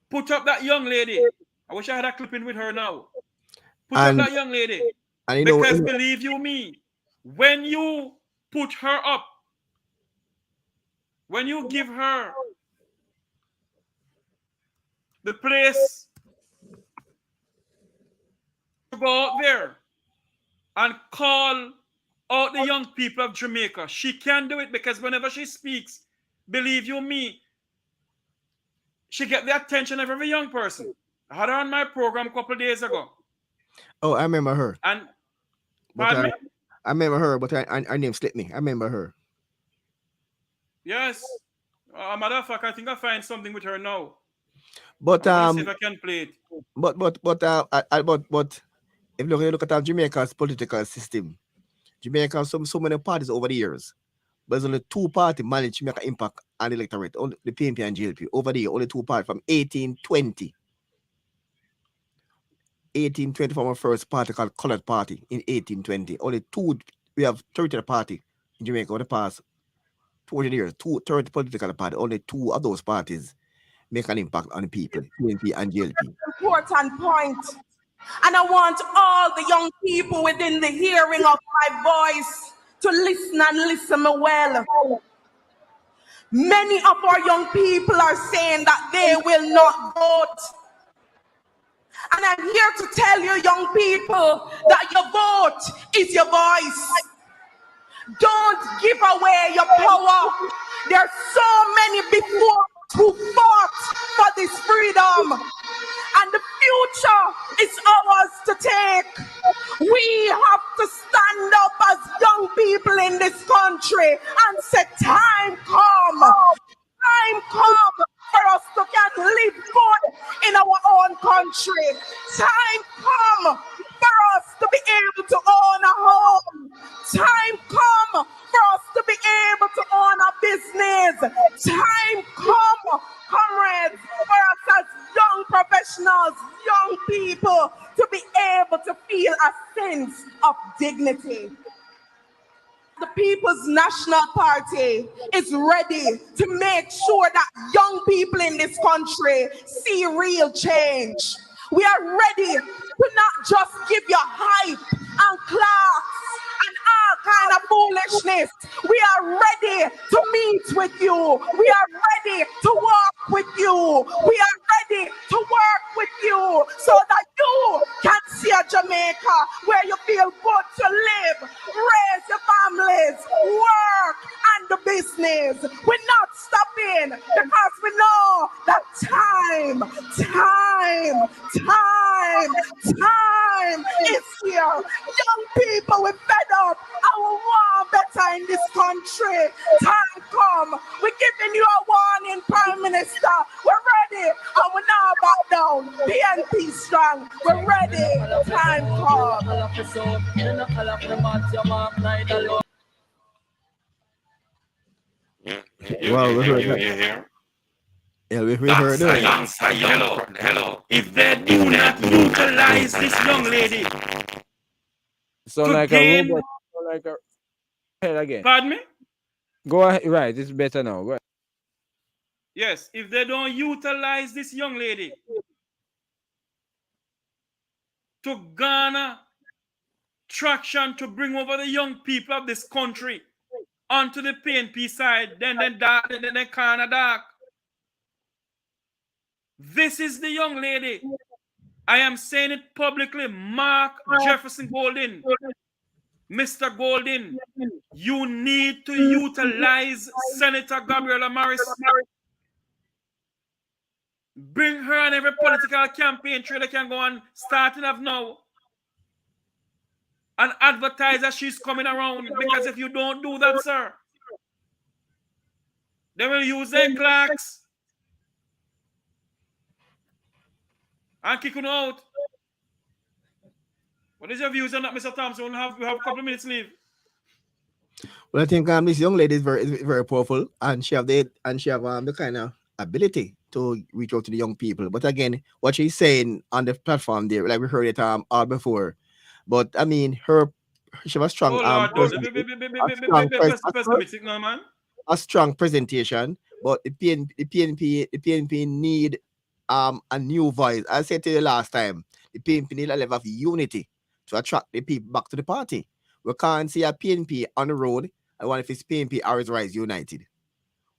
put up that young lady. I wish I had a clipping with her now. Put up that young lady. Because believe you me, when you put her up, when you give her the place to go out there and call out the young people of Jamaica, she can do it because whenever she speaks, believe you me, she get the attention of every young person. I had her on my program a couple of days ago. Oh, I remember her. And pardon me? I remember her, but her name slipped me. I remember her. Yes. Matter of fact, I think I find something with her now. But see if I can play it. But if you look at Jamaica's political system, Jamaica has so many parties over the years. But there's only two parties managed to make an impact on the electorate, only the PNP and GLP. Over the year, only two parties from 1820. 1820 from our first party called Colored Party in 1820. Only two, we have 30 party in Jamaica over the past 20 years. 30 political party, only two of those parties make an impact on the people, PNP and GLP. Important point. And I want all the young people within the hearing of my voice to listen and listen well. Many of our young people are saying that they will not vote. And I'm here to tell you, young people, that your vote is your voice. Don't give away your power. There are so many before who fought for this freedom. And the future is ours to take. We have to stand up as young people in this country and say, time come. Time come for us to can live good in our own country. country. Time come for us to be able to own a home. Time come for us to be able to own a business. Time come, comrades, for us as young professionals, young people, to be able to feel a sense of dignity. The People's National Party is ready to make sure that young people in this country see real change. We are ready to not just give you hype and class and all kind of foolishness. We are ready to meet with you. We are ready to walk with you. We are ready to work with you so that you can see a Jamaica where you feel good to live, raise your families, work, and the business. We're not stopping because we know that time is here. Young people, we're fed up and we want better in this country. Time come. We're giving you a warning, Prime Minister. We're ready and we're not back down. PNP strong. We're ready. Time come. Well, we heard that. Yeah, we heard that. Hello. If they do not utilize this young lady So to like a gain, robot, so like a head again. pardon me? Go ahead. Right, it's better now. Go ahead. Yes, if they don't utilize this young lady to garner traction to bring over the young people of this country onto the PNP side, then kind of dark. This is the young lady. I am saying it publicly. Mark Jefferson Golden, Mr. Golden, you need to utilize Senator Gabriela Morris. Bring her on every political campaign trail that can go on starting of now and advertise that she's coming around. Because if you don't do that, sir, they will use their clerks and kick you out. What is your views on that, Mr. Thompson? We have a couple of minutes leave. Well, I think this young lady is very powerful, and she have the kind of ability to reach out to the young people. But again, what she's saying on the platform there, like we heard it all before. But I mean, she was strong. Pessimistic now, man. A strong presentation, but the PNP need a new voice. I said to you last time, the PNP need a level of unity to attract the people back to the party. We can't see a PNP on the road. I want if it's PNP or it's Rise United.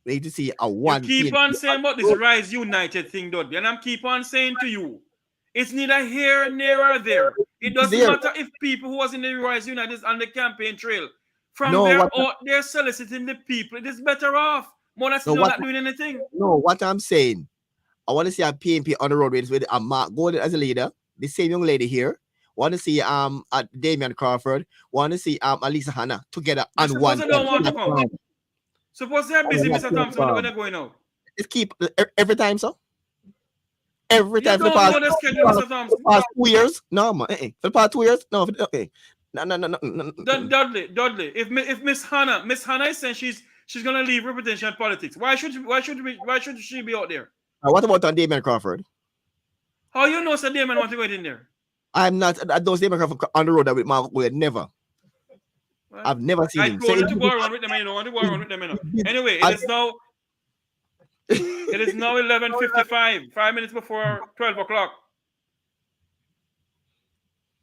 We need to see a one. You keep on saying about this Rise United thing, Dudley, and I'm keep on saying to you, it's neither here, near, or there. It doesn't matter if people who was in the Rise United is on the campaign trail. From they're soliciting the people. It is better off. More than still not doing anything. No, what I'm saying, I want to see a PNP on the road with a Mark Golden as a leader. The same young lady here. Want to see Damian Crawford. Want to see Alisa Hanna together on one. Suppose they're busy, Mr. Thompson, when they're going out. Just keep every time, so. Every time for the past 2 years. No, man. For the past 2 years. No, okay. No. Dudley. If Miss Hannah is saying she's gonna leave representation politics, why should she be out there? What about Damian Crawford? How you know Sir Damon want to go in there? I'm not. Those Damian Crawford on the road with Mark Wade. Never. Well, I've never seen him. I told you to go around with them. You don't want to go around with them. Anyway, it is now 11:55. 5 minutes before 12 o'clock.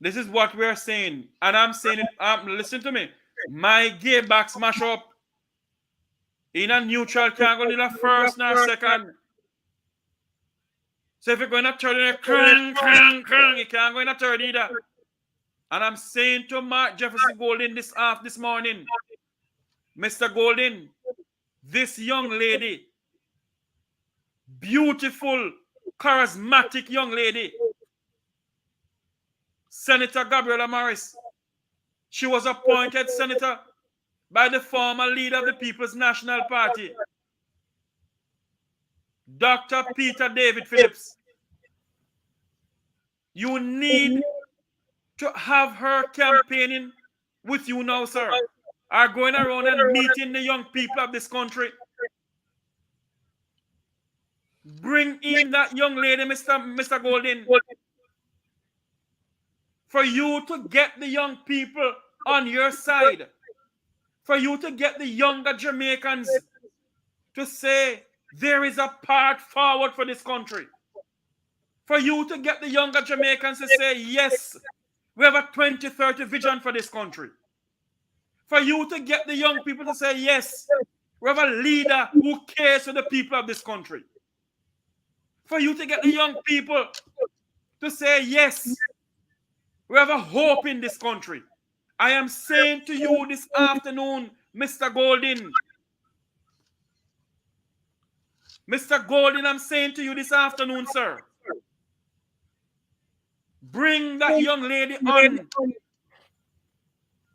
This is what we're saying, and I'm saying it. Listen to me. My gay back smash up. In a neutral can't go in a first nor second. So if you're going to third in a crang, you can't go in a third either. And I'm saying to Mark Jefferson Golden this morning, Mr. Golden, this young lady, beautiful, charismatic young lady, Senator Gabriela Morris, she was appointed senator by the former leader of the People's National Party, Dr. Peter David Phillips. You need to have her campaigning with you now, sir. Are going around and meeting the young people of this country. Bring in that young lady, Mr. Golden, for you to get the young people on your side, for you to get the younger Jamaicans to say there is a path forward for this country, for you to get the younger Jamaicans to say yes, we have a 2030 vision for this country, for you to get the young people to say yes, we have a leader who cares for the people of this country, for you to get the young people to say yes, we have a hope in this country. I am saying to you this afternoon, Mr. Golden, I'm saying to you this afternoon, sir, bring that young lady on.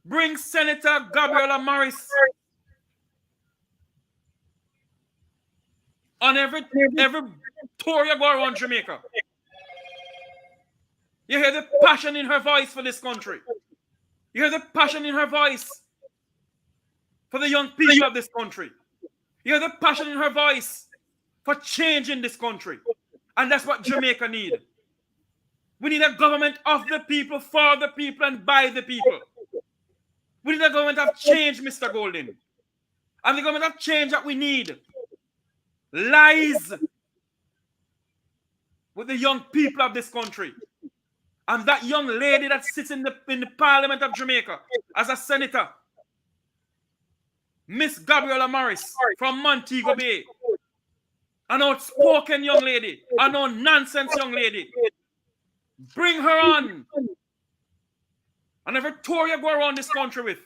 Bring Senator Gabriela Morris on every tour you go around Jamaica. You hear the passion in her voice for this country. You hear the passion in her voice for the young people of this country. You hear the passion in her voice for changing this country. And that's what Jamaica needs. We need a government of the people, for the people, and by the people. We need a government of change, Mr. Golden. And the government of change that we need lies with the young people of this country. And that young lady that sits in the Parliament of Jamaica as a senator, Miss Gabriela Morris from Montego Bay. An outspoken young lady, a no-nonsense young lady. Bring her on. And every tour you go around this country with,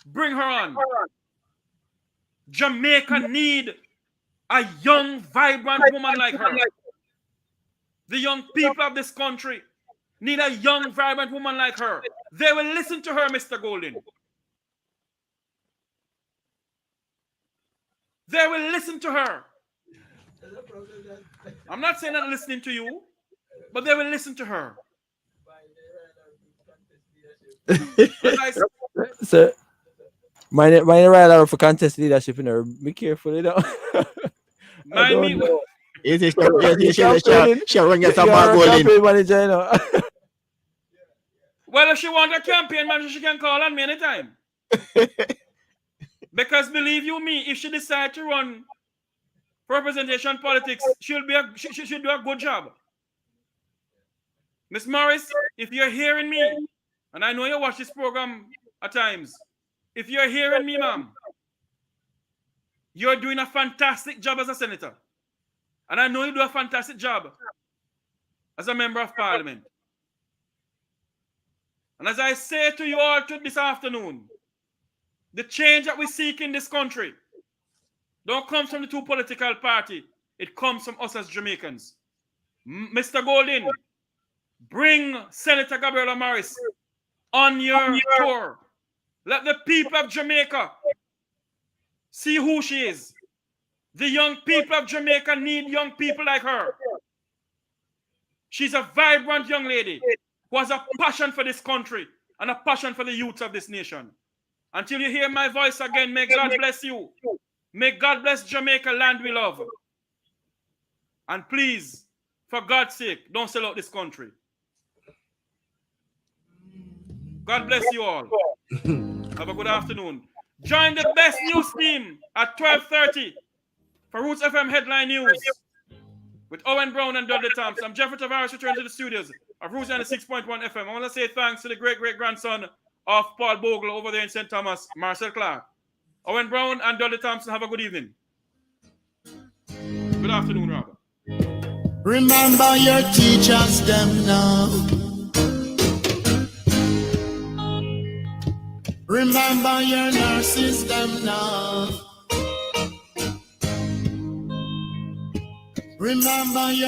bring her on. Jamaica need a young, vibrant woman like her. The young people of this country need a young, vibrant woman like her. They will listen to her, Mr. Golden. They will listen to her. I'm not saying that listening to you, but they will listen to her. So, my right for contest leadership in her. Be careful, you know. Mind me. Well, if she wants a campaign manager, she can call on me anytime. Because believe you me, if she decides to run for representation politics, she'll do a good job. Miss Morris, if you're hearing me, and I know you watch this program at times, if you're hearing me, ma'am, you're doing a fantastic job as a senator. And I know you do a fantastic job as a member of parliament. And as I say to you all this afternoon, the change that we seek in this country don't come from the two political parties. It comes from us as Jamaicans. Mr. Golden, bring Senator Gabriela Morris on your tour. Let the people of Jamaica see who she is. The young people of Jamaica need young people like her. She's a vibrant young lady who has a passion for this country and a passion for the youth of this nation. Until you hear my voice again, may God bless you. May God bless Jamaica, land we love. And please, for God's sake, don't sell out this country. God bless you all. Have a good afternoon. Join the best news team at 12:30 for Roots FM Headline News with Owen Brown and Dudley Thompson. I'm Jeffrey Tavares, returning to the studios of Roots 96.1 FM. I want to say thanks to the great-great-grandson of Paul Bogle over there in St. Thomas, Marcel Clark. Owen Brown and Dudley Thompson, have a good evening. Good afternoon, Robert. Remember your teachers, them now. Remember your nurses, them now. Remember your